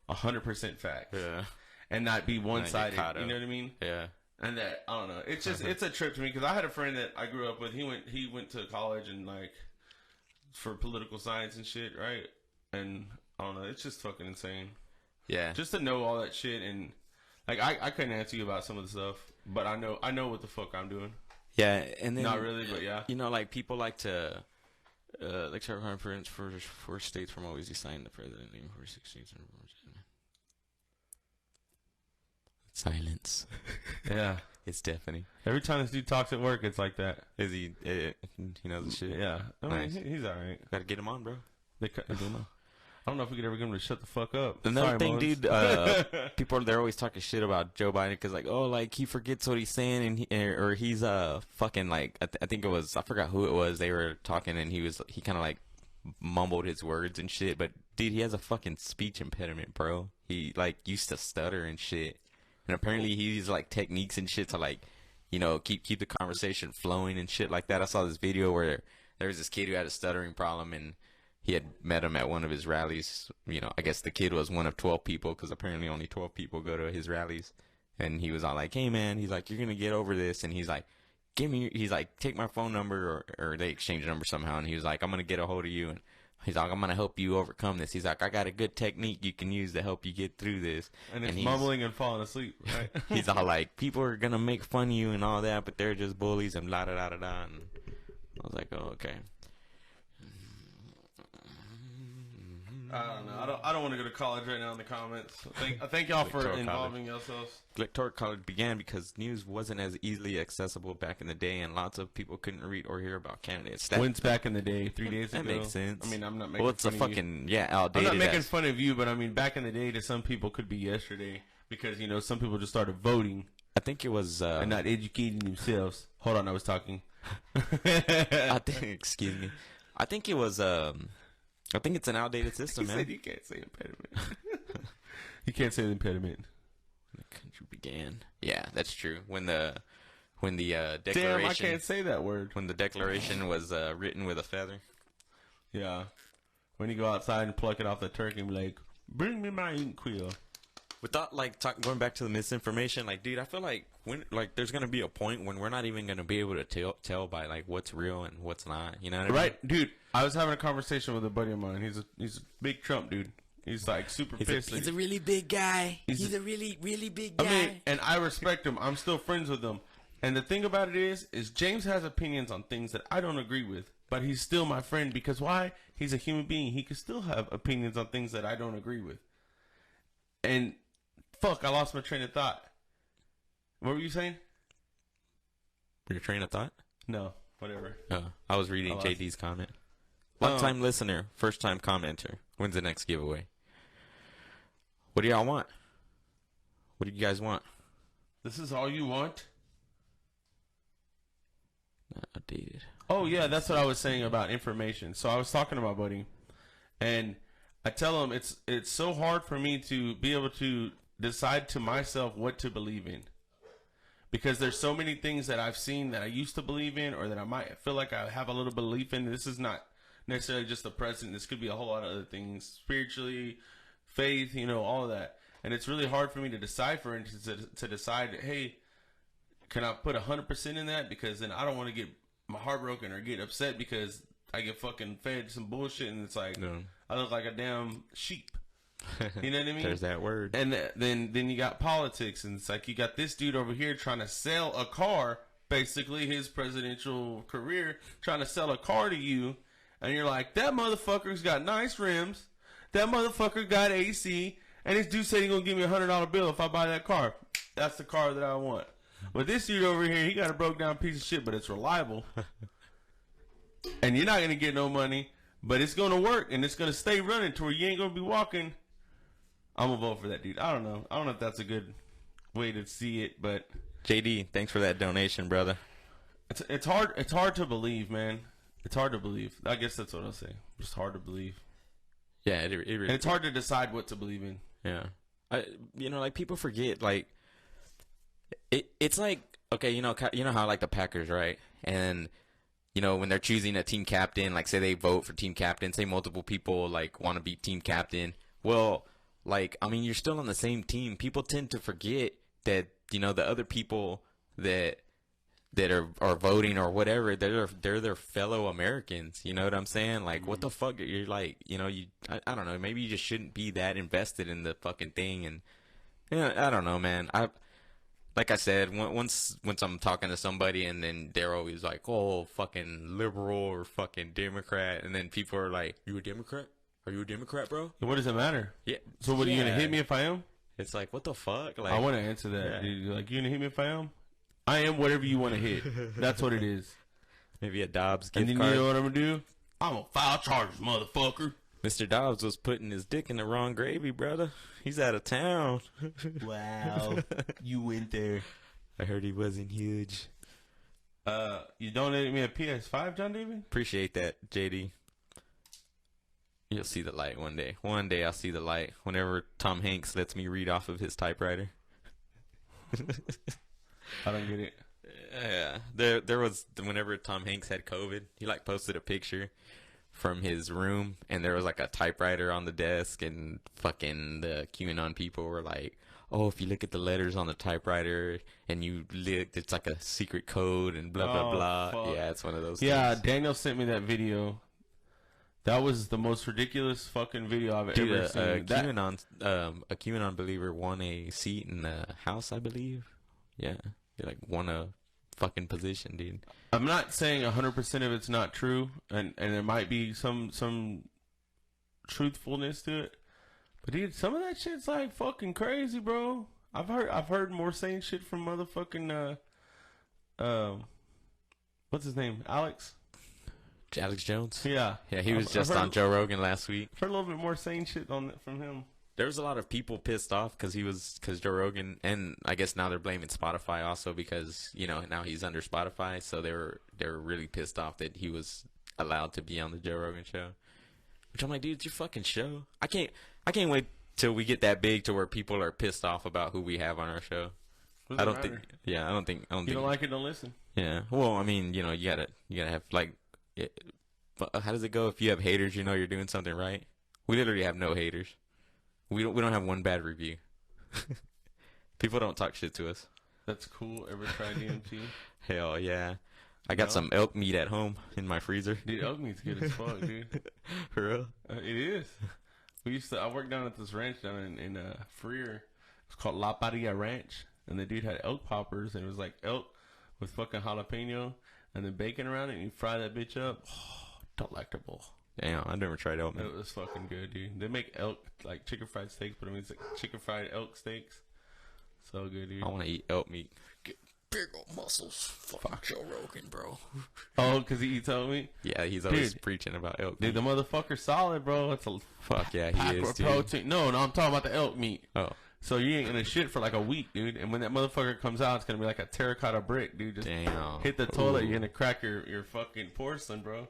100% facts. Yeah. And not be one-sided. You know what I mean? Yeah. And that, I don't know. It's just, it's a trip to me because I had a friend that I grew up with. He went to college and like for political science and shit, right? And I don't know. It's just fucking insane. Yeah. Just to know all that shit and like I couldn't answer you about some of the stuff, but I know what the fuck I'm doing. Yeah, and then not really, but yeah. You know, like people like to lecture conference for states from always assign the president for 6 states. Silence. Yeah. It's Stephanie. Every time this dude talks at work, it's like that. Is he? He knows the shit. Yeah. I mean, Nice. He's all right. Gotta get him on, bro. I don't know if we could ever get him to shut the fuck up. Another Sorry, thing, Mullins. dude. People they're always talking shit about Joe Biden because like, oh, like he forgets what he's saying or he's fucking like I think it was I forgot who it was. They were talking and he kind of like mumbled his words and shit. But dude, he has a fucking speech impediment, bro. He like used to stutter and shit. And apparently he uses like techniques and shit to like, you know, keep the conversation flowing and shit like that. I saw this video where there was this kid who had a stuttering problem and he had met him at one of his rallies. You know, I guess the kid was one of 12 people because apparently only 12 people go to his rallies. And he was all like, hey man, he's like, you're going to get over this. And he's like, he's like, take my phone number or they exchange a number somehow. And he was like, I'm going to get a hold of you. And he's like, I'm going to help you overcome this. He's like, I got a good technique you can use to help you get through this. And it's mumbling and falling asleep, right? He's all like, people are going to make fun of you and all that, but they're just bullies and la da da da da. And I was like, oh, okay. I don't know. I don't want to go to college right now in the comments. I thank y'all for involving yourselves. Electoral College began because news wasn't as easily accessible back in the day, and lots of people couldn't read or hear about candidates. When's back in the day? 3 days ago. That makes sense. I mean, I'm not making. Well, it's fun a of fucking you. outdated. I'm not making fun of you, but I mean, back in the day, to some people, could be yesterday because you know some people just started voting. I think it was and not educating themselves. Hold on, I was talking. Excuse me. I think it was I think it's an outdated system, man. Said you can't say impediment. You can't say the impediment. The country began. Yeah, that's true. When the when the Damn, I declaration can't say that word. when the declaration was written with a feather. Yeah. When you go outside and pluck it off the turkey and be like, bring me my ink quill. Without going back to the misinformation, like, dude, I feel like there's gonna be a point when we're not even gonna be able to tell by like what's real and what's not. You know what I mean? Right, dude. I was having a conversation with a buddy of mine. He's a big Trump dude. He's like super pissed. He's a really big guy. He's a really, really big guy. I mean, and I respect him. I'm still friends with him. And the thing about it is James has opinions on things that I don't agree with, but he's still my friend because why? He's a human being. He can still have opinions on things that I don't agree with. And fuck, I lost my train of thought. What were you saying? Your train of thought? No, whatever. I was reading JD's comment. Long-time listener, first-time commenter. When's the next giveaway? What do y'all want? What do you guys want? This is all you want? Updated. Oh, yeah, that's what I was saying about information. So I was talking to my buddy, and I tell him it's so hard for me to be able to decide to myself what to believe in. Because there's so many things that I've seen that I used to believe in or that I might feel like I have a little belief in. This is not necessarily just the present. This could be a whole lot of other things, spiritually, faith, all of that. And it's really hard for me to decipher and to decide, hey, can I put 100% in that? Because then I don't want to get my heart broken or get upset because I get fucking fed some bullshit and it's like I look like a damn sheep. You know what I mean? There's that word. And then you got politics, and it's like you got this dude over here trying to sell a car, basically his presidential career, trying to sell a car to you, and you're like, that motherfucker's got nice rims, that motherfucker got AC, and this dude said he's gonna give me $100 bill if I buy that car. That's the car that I want. But this dude over here, he got a broke down piece of shit, but it's reliable, and you're not gonna get no money, but it's gonna work, and it's gonna stay running to where you ain't gonna be walking. I'm gonna vote for that dude. I don't know if that's a good way to see it, but JD, thanks for that donation, brother. It's hard to believe, man. It's hard to believe. I guess that's what I'll say. It's hard to believe. Yeah, it really. And it's hard to decide what to believe in. Yeah, like people forget, like it's like okay, you know how like the Packers, right? And when they're choosing a team captain, like say they vote for team captain, say multiple people like want to be team captain. Well, like, I mean, you're still on the same team. People tend to forget that, the other people that are voting or whatever, they're their fellow Americans. You know what I'm saying? Like, what the fuck? You're like, I don't know. Maybe you just shouldn't be that invested in the fucking thing. And, I don't know, man. Like I said, once I'm talking to somebody and then they're always like, oh, fucking liberal or fucking Democrat. And then people are like, you a Democrat? Are you a Democrat, bro? What does it matter? Yeah. So what, are you going to hit me if I am? It's like, what the fuck? Like, I want to answer that. Yeah. Dude. Like, you going to hit me if I am? I am whatever you want to hit. That's what it is. Maybe a Dobbs gift card. And then card. you know what I'm going to do? I'm going to file charges, motherfucker. Mr. Dobbs was putting his dick in the wrong gravy, brother. He's out of town. Wow. You went there. I heard he wasn't huge. You donated me a PS5, John David? Appreciate that, JD. You'll see the light one day. One day I'll see the light. Whenever Tom Hanks lets me read off of his typewriter. I don't get it. Yeah. There was, whenever Tom Hanks had COVID, he like posted a picture from his room and there was like a typewriter on the desk and fucking the QAnon people were like, oh, if you look at the letters on the typewriter and you look, it's like a secret code and blah, blah, blah. Fuck. Yeah, it's one of those things. Daniel sent me that video. That was the most ridiculous fucking video I've ever seen. A QAnon believer won a seat in the House, I believe. Yeah, he like won a fucking position, dude. I'm not saying 100% of it's not true, and there might be some truthfulness to it. But dude, some of that shit's like fucking crazy, bro. I've heard more sane shit from motherfucking what's his name? Alex Jones? Yeah. Yeah, he was just on Joe Rogan last week. I've heard a little bit more sane shit from him. There was a lot of people pissed off because Joe Rogan, and I guess now they're blaming Spotify also because, now he's under Spotify, so they were really pissed off that he was allowed to be on the Joe Rogan show. Which I'm like, dude, it's your fucking show. I can't wait till we get that big to where people are pissed off about who we have on our show. What I does don't it think. matter? Yeah, I don't think. You don't like it, don't listen. Yeah. Well, I mean, you gotta have like. But how does it go? If you have haters, you're doing something right. We literally have no haters. We don't have one bad review. People don't talk shit to us. That's cool. Ever tried DMT? Hell yeah. I got some elk meat at home in my freezer. Dude, elk meat's good as fuck, dude. For real? It is. I worked down at this ranch down in Freer. It's called La Paria Ranch. And the dude had elk poppers, and it was like elk with fucking jalapeno and then bacon around it, and you fry that bitch up. Oh, delectable. Damn, I never tried elk meat. It was fucking good, dude. They make elk, like chicken fried steaks, but I mean, it's like chicken fried elk steaks. So good, dude. I want to eat elk meat. Get big old muscles. Fuck Joe Rogan, bro. Oh, because he eats elk meat? Yeah, he's always Dude. preaching about elk Dude, meat. the motherfucker's solid, bro. It's a Fuck yeah, pack he is, of dude. protein. No, I'm talking about the elk meat. Oh, So you ain't gonna shit for like a week, dude. And when that motherfucker comes out, it's gonna be like a terracotta brick, dude. Just damn. hit the toilet, Ooh. you're gonna crack your fucking porcelain, bro.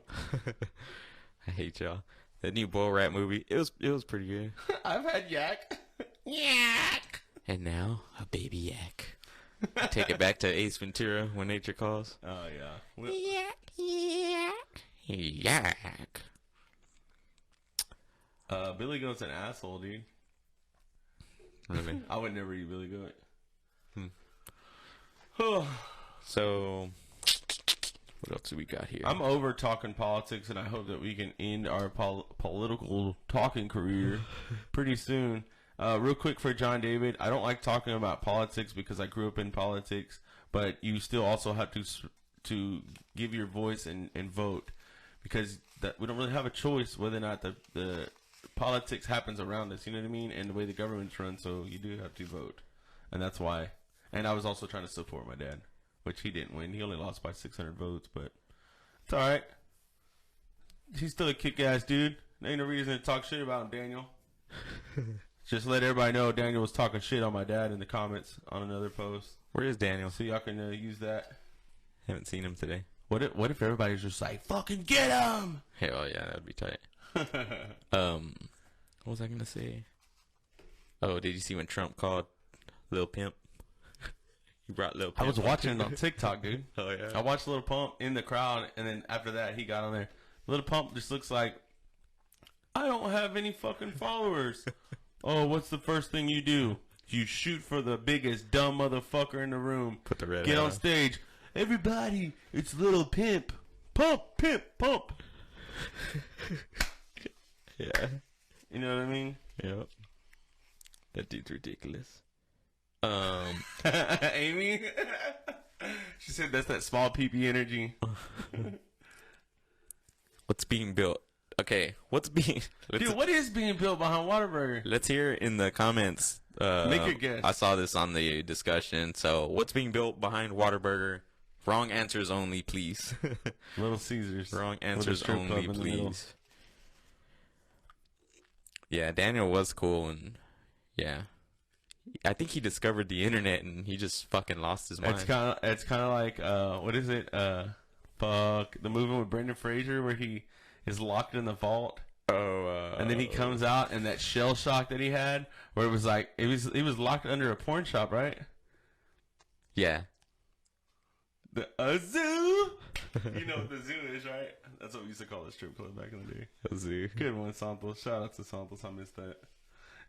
I hate y'all. That new Bull Rat movie, it was pretty good. I've had yak. Yak. And now, a baby yak. Take it back to Ace Ventura, When Nature Calls. Oh yeah. Well, Yak. Billy Goat's an asshole, dude. Really? I would never eat Billy Goat. So, what else do we got here? I'm over talking politics, and I hope that we can end our political talking career pretty soon. Real quick for John David, I don't like talking about politics because I grew up in politics, but you still also have to give your voice and vote, because we don't really have a choice whether or not the politics happens around us, you know what I mean, and the way the government's run, so you do have to vote, and that's why. And I was also trying to support my dad, which he didn't win. He only lost by 600 votes, but it's all right. He's still a kick-ass dude. There ain't no reason to talk shit about him, Daniel. Just let everybody know Daniel was talking shit on my dad in the comments on another post. Where is Daniel? So y'all can use that. Haven't seen him today. What if everybody's just like, fucking get him? Hell yeah, that'd be tight. What was I gonna say? Oh, did you see when Trump called Lil Pimp? He brought Lil Pimp. I was watching it on TikTok, dude. Oh yeah. I watched Lil Pump in the crowd, and then after that, he got on there. Lil Pump just looks like, I don't have any fucking followers. Oh, what's the first thing you do? You shoot for the biggest dumb motherfucker in the room. Put the red Get hat on stage. Everybody, it's Little Pimp. Pump, pimp, pump. Yeah. You know what I mean? Yep. That dude's ridiculous. Amy? She said that's that small PP energy. What's being built? Okay, what's being... Dude, what is being built behind Whataburger? Let's hear in the comments. Make your guess. I saw this on the discussion. So, what's being built behind Whataburger? Wrong answers only, please. Little Caesars. Wrong With a answers strip only, club in the middle. please. Yeah, Daniel was cool, and yeah, I think he discovered the internet, and he just fucking lost his mind. It's kind of like what is it? Fuck, the movie with Brendan Fraser where he is locked in the vault. And then he comes out, and that shell shock that he had, where it was like he was locked under a porn shop, right? Yeah. The zoo. You know what the zoo is, right? That's what we used to call the strip club back in the day. Zoo. Good one, Santos. Shout out to Santos. I missed that.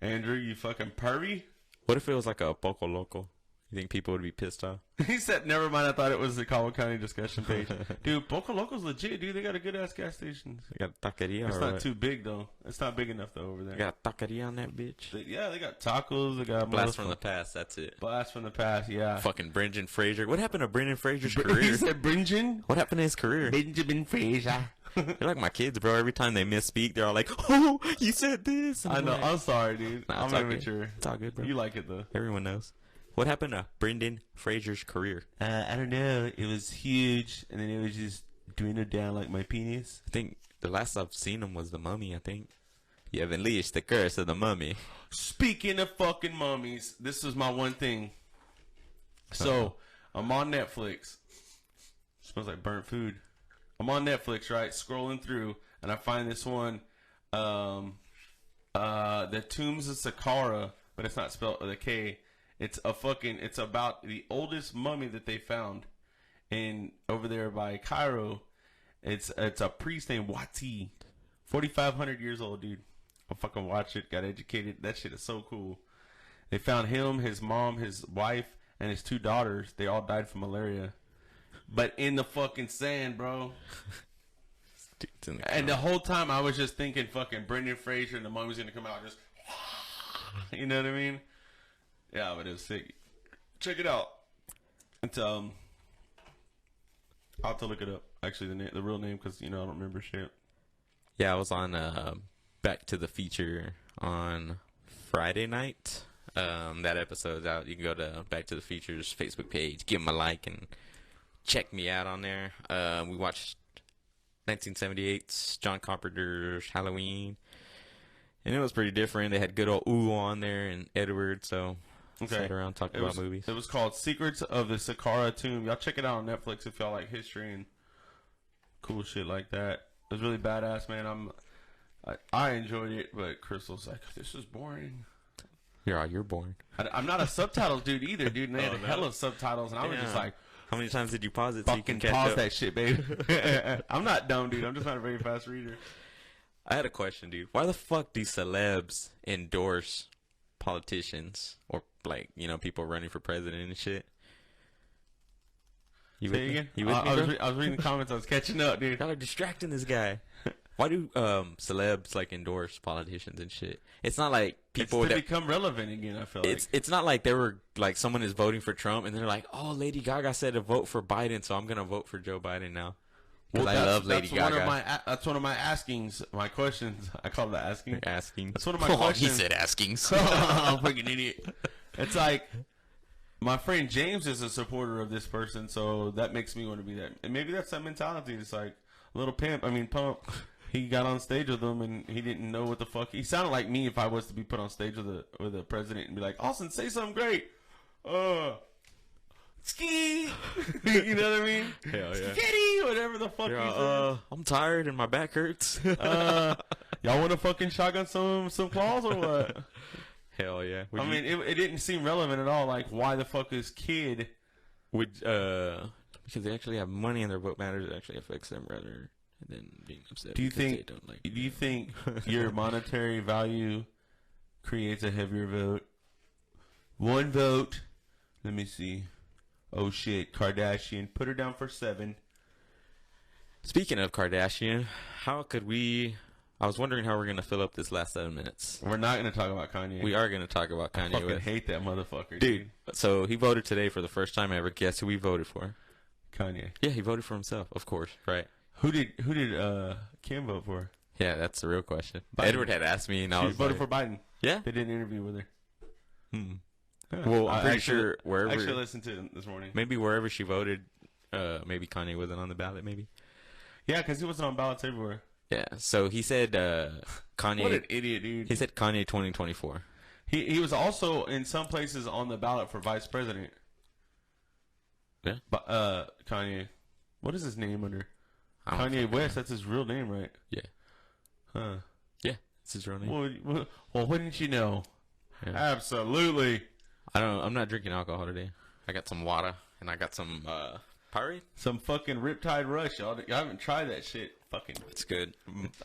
Andrew, you fucking pervy. What if it was like a Poco Loco? You think people would be pissed off? He said, never mind, I thought it was the Caldwell County discussion page. Dude, Poco Loco's legit, dude. They got a good ass gas stations. They got taqueria. It's or not what? too big, though. It's not big enough, though, over there. They got taqueria on that bitch. Yeah, they got tacos. They got Blast from the past. That's it. Blast from the past, yeah. Fucking Brendan Fraser. What happened to Brendan Fraser's He career? said Bringen? What happened to his career? Benjamin Fraser. They're like my kids, bro. Every time they misspeak, they're all like, "Oh, you said this." And I I'm know. like, I'm sorry, dude. Nah, I'm it's all immature. good. It's all good, bro. You like it, though. Everyone knows. What happened to Brendan Fraser's career? I don't know. It was huge, and then it was just dwindled down like my penis. I think the last I've seen him was The Mummy, I think. You have unleashed the curse of the mummy. Speaking of fucking mummies, this is my one thing. So, I'm on Netflix. Smells like burnt food. I'm on Netflix, right? Scrolling through, and I find this one. The Tombs of Saqqara, but it's not spelled with a K. It's about the oldest mummy that they found in over there by Cairo. It's a priest named Wati, 4,500 years old, dude. I fucking watched it, got educated. That shit is so cool. They found him, his mom, his wife, and his 2 daughters. They all died from malaria, but in the fucking sand, bro. And the whole time I was just thinking, fucking Brendan Fraser and the mummy's gonna come out, just, you know what I mean? Yeah, but it was sick. Check it out. It's I'll have to look it up. Actually, the real name, because I don't remember shit. Yeah, I was on Back to the Feature on Friday night. That episode's out. You can go to Back to the Feature's Facebook page, give them a like, and check me out on there. We watched 1978's John Carpenter's Halloween, and it was pretty different. They had good old Ooh on there and Edward, so sat around talking about movies. It was called Secrets of the Saqqara Tomb. Y'all check it out on Netflix if y'all like history and cool shit like that. It was really badass, man. I enjoyed it, but Crystal's like, this is boring. Yeah, you're boring. I'm not a subtitles dude either, dude. And they had a hell of subtitles, and I was just like, how many times did you pause it so you can fucking catch pause up? that shit, baby. I'm not dumb, dude. I'm just not a very fast reader. I had a question, dude. Why the fuck do celebs endorse politicians or people running for president and shit? You with Say me? again? You with me, bro? I was reading the comments. I was catching up, dude. Y'all are distracting this guy. Why do celebs endorse politicians and shit? It's not like people that become relevant again. I feel like it's not like they were like someone is voting for Trump and they're like, oh, Lady Gaga said to vote for Biden, so I'm gonna vote for Joe Biden now. Because I love Lady Gaga. That's one of my askings, my questions. I call it the asking. Asking. That's one of my questions. He said askings. I'm fucking idiot. It's like my friend James is a supporter of this person, so that makes me want to be that. And maybe that's that mentality. It's like a little pump. He got on stage with them and he didn't know what the fuck. He sounded like me if I was to be put on stage with a president and be like, Austin, say something great. Ski. You know what I mean? Hell yeah. Skitty, whatever the fuck he said. I'm tired and my back hurts. Y'all want to fucking shotgun some claws or what? Hell yeah. It didn't seem relevant at all. Like, why the fuck is kid? Because they actually have money in their vote matters. It actually affects them rather than being upset. Do you think your monetary value creates a heavier vote? One vote. Let me see. Oh shit, Kardashian. Put her down for 7. Speaking of Kardashian, I was wondering how we're going to fill up this last 7 minutes. We're not going to talk about Kanye. We are going to talk about Kanye. I fucking hate that motherfucker, dude. So he voted today for the first time ever. Guess who he voted for? Kanye. Yeah, he voted for himself, of course, right? Who did Kim vote for? Yeah, that's the real question. Biden. Edward had asked me, and I was voted for Biden. Yeah, they did an interview with her. Yeah. Well, I'm pretty sure wherever. I actually listened to it this morning. Maybe wherever she voted, maybe Kanye wasn't on the ballot. Maybe. Yeah, because he wasn't on ballots everywhere. Yeah, so he said Kanye. What an idiot, dude! He said Kanye 2024. He was also in some places on the ballot for vice president. Yeah. But Kanye, what is his name under? Kanye West. That's his real name, right? Yeah. Huh. Yeah, it's his real name. Well, wouldn't you know? Yeah. Absolutely. I'm not drinking alcohol today. I got some water and I got some Powerade. Some fucking Riptide Rush, y'all. Y'all haven't tried that shit. Fucking. It's good.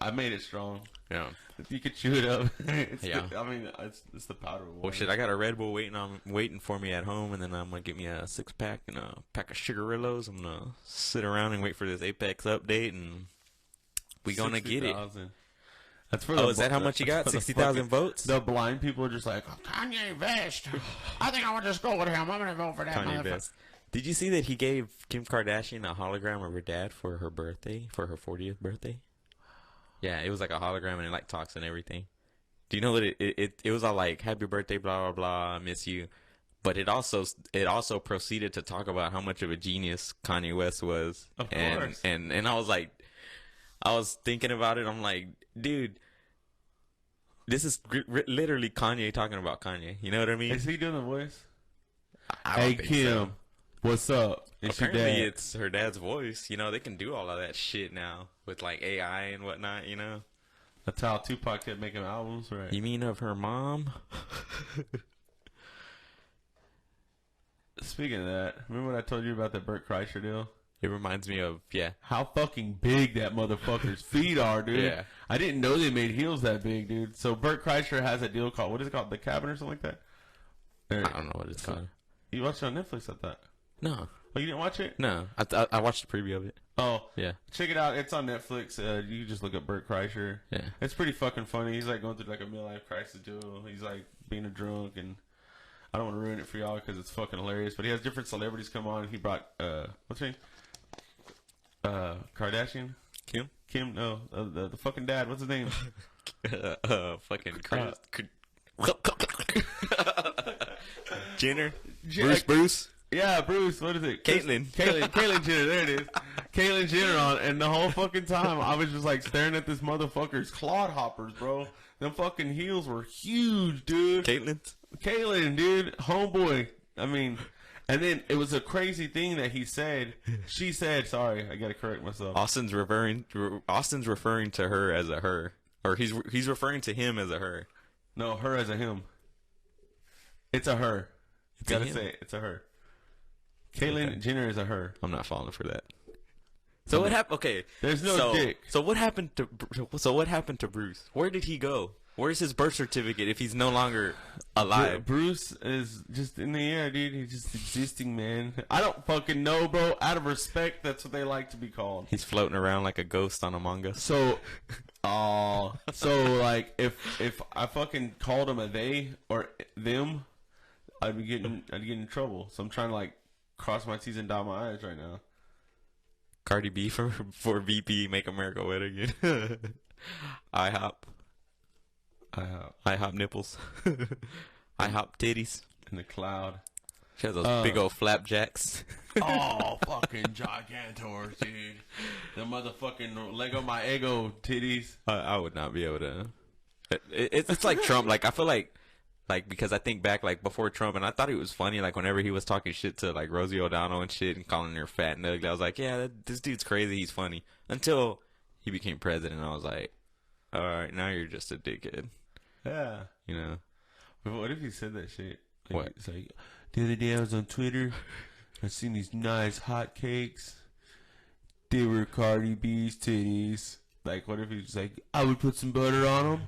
I made it strong. Yeah. You could chew it up. Yeah. It's the powder water. Well, shit, I got a Red Bull waiting for me at home, and then I'm gonna get me a 6-pack and a pack of Sugarillos. I'm gonna sit around and wait for this Apex update, and we gonna get it. That's for is that how much you got? 60,000 votes? The blind people are just like, oh, Kanye West. I think I would just go with him. I'm gonna vote for that Kanye West. Did you see that he gave Kim Kardashian a hologram of her dad for her birthday, for her 40th birthday? Yeah, it was like a hologram and it like talks and everything. Do you know that it was all like happy birthday, blah blah blah, I miss you, but it also proceeded to talk about how much of a genius Kanye West was. Of course. And I was like, I was thinking about it. I'm like, dude, this is literally Kanye talking about Kanye. You know what I mean? Is he doing the voice? Hey Kim. So. What's up? Apparently it's her dad's voice. You know, they can do all of that shit now with like AI and whatnot, you know? That's how Tupac kept making albums, right? You mean of her mom? speaking of that, remember what I told you about that Burt Kreischer deal? It reminds me of How fucking big that motherfucker's feet are, dude. Yeah. I didn't know they made heels that big, dude. So Burt Kreischer has a deal called, what is it called? The Cabin or something like that? I don't know what it's called. You watched it on Netflix, I thought. No, Oh, you didn't watch it? no. I watched the preview of it. Oh, Yeah, check it out. It's on Netflix. You can just look up Burt Kreischer. yeah. It's pretty fucking funny. He's like going through like a midlife crisis deal. He's like being a drunk, and I don't want to ruin it for y'all because it's fucking hilarious. But he has different celebrities come on. He brought what's her name? Kardashian. Kim. No, the fucking dad. What's his name? Fucking Chris. Jenner. Jack- Bruce. Yeah, Bruce. What is it? Caitlyn. Caitlyn Jenner. There it is. Caitlyn Jenner on, and the whole fucking time I was just like staring at this motherfucker's clodhoppers, bro. Them fucking heels were huge, dude. Caitlyn, dude, homeboy. I mean, and then it was a crazy thing that he said. She said, "Sorry, I gotta correct myself." Austin's referring to her as a her, or he's referring to him as a her. No, her as a him. It's a her. It's Gotta a him. say it. It's a her. Caitlyn Okay. Jenner is a her. I'm not falling for that. So what happened? Okay, There's no dick. So what happened to Bruce? Where did he go? Where's his birth certificate if he's no longer alive? Bruce is just in the air, dude. He's just existing, man. I don't fucking know, bro. Out of respect, that's what they like to be called. He's floating around like a ghost on Among Us. So, like if I fucking called him a they or them, I'd get in trouble. So I'm trying to like cross my T's and dot my I's right now. Cardi B for VP, Make America Wet Again. IHOP nipples. IHOP titties. In the cloud. She has those big old flapjacks. Oh, fucking Gigantors, dude. The motherfucking Lego My Ego titties. I would not be able to. It's like Trump. Like I feel like because I think back like before Trump, and I thought it was funny. Like whenever he was talking shit to like Rosie O'Donnell and shit, and calling her fat and ugly, I was like, yeah, this dude's crazy. He's funny. Until he became president, I was like, all right, now you're just a dickhead. Yeah. You know. But what if he said that shit? Like, What? It's like, the other day I was on Twitter. I seen these nice hot cakes. They were Cardi B's titties. Like, what if he's like, I would put some butter on them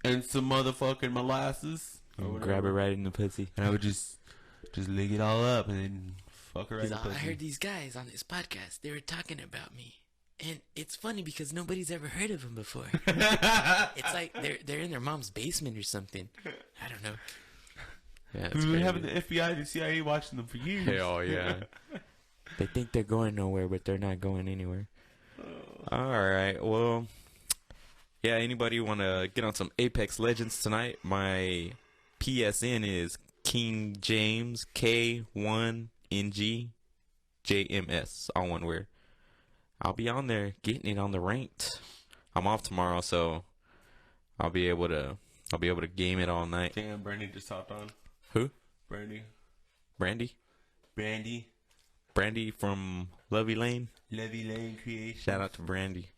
and some motherfucking molasses. Or whatever. Grab it right in the pussy. And I would just lick it all up and then fuck her right in the I pussy. heard these guys on this podcast. They were talking about me, and it's funny because nobody's ever heard of them before. It's like they're in their mom's basement or something. I don't know. Yeah, We've been having the FBI and the CIA watching them for years. Hell yeah. They think they're going nowhere, but they're not going anywhere. All right. Well, yeah, anybody want to get on some Apex Legends tonight? My PSN is King James K1NG JMS, all one word. I'll be on there getting it on the ranked. I'm off tomorrow, so I'll be able to game it all night. Damn, Brandy just hopped on. Who? Brandy Brandy from Levy Lane Creation. Shout out to Brandy.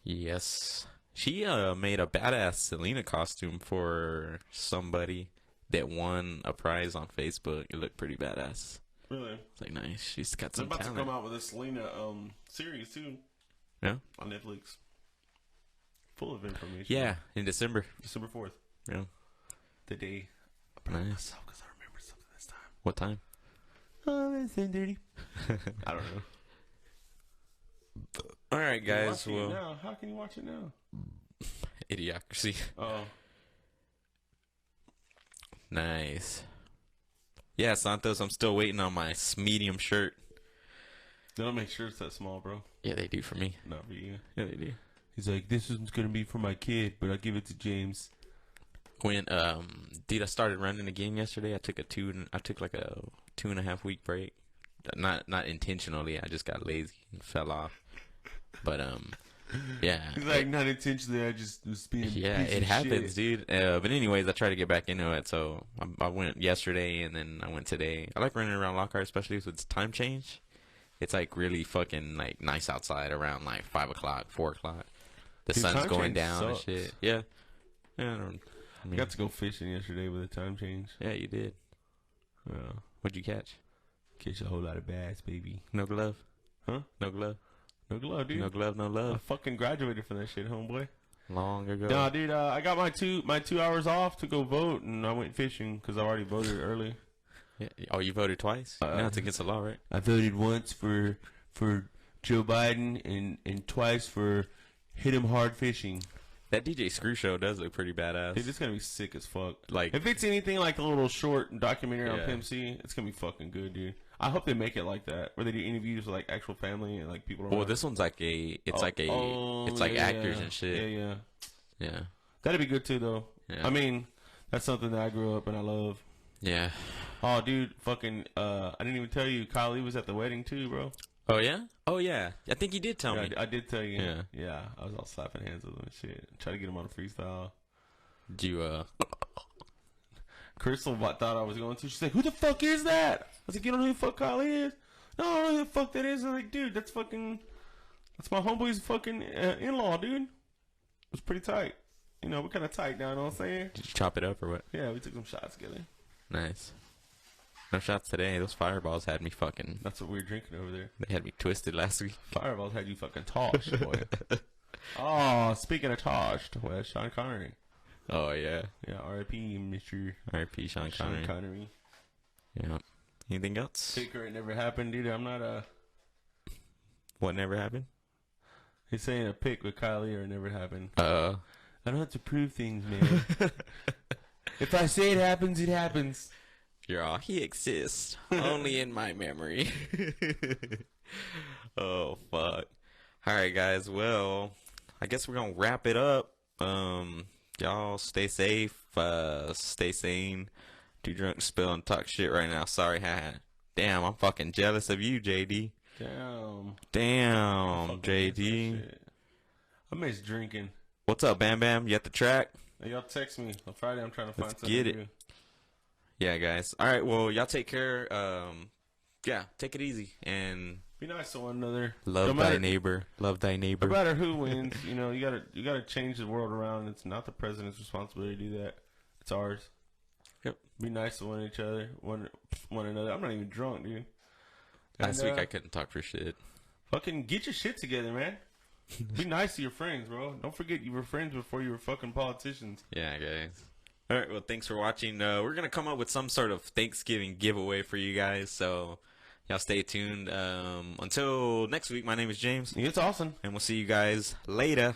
Yes. She made a badass Selena costume for somebody that won a prize on Facebook. It looked pretty badass. Really? It's like nice. She's got They're some about talent. to come out with a Selena series too. Yeah? On Netflix. Full of information. Yeah, in December. December 4th. Yeah. The day. Nice. Because I remember something this time. What time? It's 10:30. I don't know. All right, guys. Watching it Well, now. How can you watch it now? Idiocracy. Oh. Nice. Yeah, Santos, I'm still waiting on my medium shirt. They don't make sure it's that small, bro. Yeah, they do for me. Not for you. Yeah, they do. He's like, this one's going to be for my kid, but I'll give it to James. When dude, I started running again yesterday. I took like a 2.5 week break. Not intentionally. I just got lazy and fell off. But yeah. He's like, not intentionally. I just was being. Yeah, it happens, dude. But anyways, I try to get back into it. So I went yesterday and then I went today. I like running around Lockhart, especially if it's time change. It's like really fucking like nice outside around like 5 o'clock, 4 o'clock. The Dude, sun's time going change down and sucks. shit. Yeah. Yeah. I I got to go fishing yesterday with a time change. yeah, you did. Yeah. What'd you catch? Catch a whole lot of bass, baby. No glove? Huh? No glove? No glove, dude. No glove, no I love. fucking graduated from that shit, homeboy. Long ago. Nah, dude. I got my 2 hours off to go vote, and I went fishing because I already voted early. Yeah. Oh, you voted twice? No, it's against the law, right? I voted once for Joe Biden and twice for hit him hard fishing. That DJ Screw show does look pretty badass. Dude, it's gonna be sick as fuck. Like, If it's anything like a little short documentary on Yeah. Pimp C, it's gonna be fucking good, dude. I hope they make it like that, where they do interviews with like actual family and like people. well, around. this one's like it's like yeah, actors and shit. Yeah, yeah. Yeah. That'd be good too, though. Yeah. I mean, that's something that I grew up and I love. Yeah. Oh, dude, fucking, I didn't even tell you, Kylie was at the wedding too, bro. Oh, yeah? Oh, yeah. I think you did tell Yeah, me. I did tell you. Yeah. Yeah, I was all slapping hands with him and shit. Try to get him on a freestyle. Did you, Crystal thought I was going to. She's like, who the fuck is that? I was like, you don't know who the fuck Kylie is? No, I don't know who the fuck that is. I was like, dude, that's my homeboy's fucking in-law, dude. It was pretty tight. You know, we're kind of tight now, you know what I'm saying? did you chop it up or what? Yeah, we took some shots together. Nice. No shots today. Those fireballs had me fucking... That's what we were drinking over there. They had me twisted last week. Fireballs had you fucking toshed, boy. Oh, speaking of toshed, well, Sean Connery. Oh, yeah. Yeah, R.I.P. Mr. R.I.P. Sean Connery. Connery. Yeah. Anything else? Taker, it never happened, dude. I'm not What never happened? He's saying a pick with Kylie or it never happened. Uh, I don't have to prove things, man. If I say it happens, it happens. you're all, he exists. Only in my memory. Oh, fuck. Alright, guys. Well, I guess we're gonna wrap it up. Y'all stay safe. Stay sane. Too drunk to spill and talk shit right now. Sorry, damn, I'm fucking jealous of you, JD. Damn, JD. I miss drinking. What's up, Bam Bam? You at the track? Hey, y'all text me on Friday. I'm trying to find Let's something get to it. do. Yeah, guys. All right. Well, y'all take care. Yeah, take it easy and Be nice to one another. love No thy matter- neighbor. Love thy No neighbor. matter who wins, you know, you gotta change the world around. It's not the president's responsibility to do that. It's ours. Yep. Be nice to one another. I'm not even drunk, dude. Last And, week I couldn't talk for shit. fucking get your shit together, man. Be nice to your friends, bro. Don't forget you were friends before you were fucking politicians. Yeah, guys. All right. Well, thanks for watching. We're gonna come up with some sort of Thanksgiving giveaway for you guys. So y'all stay tuned. Until next week. My name is James, It's awesome. and we'll see you guys later.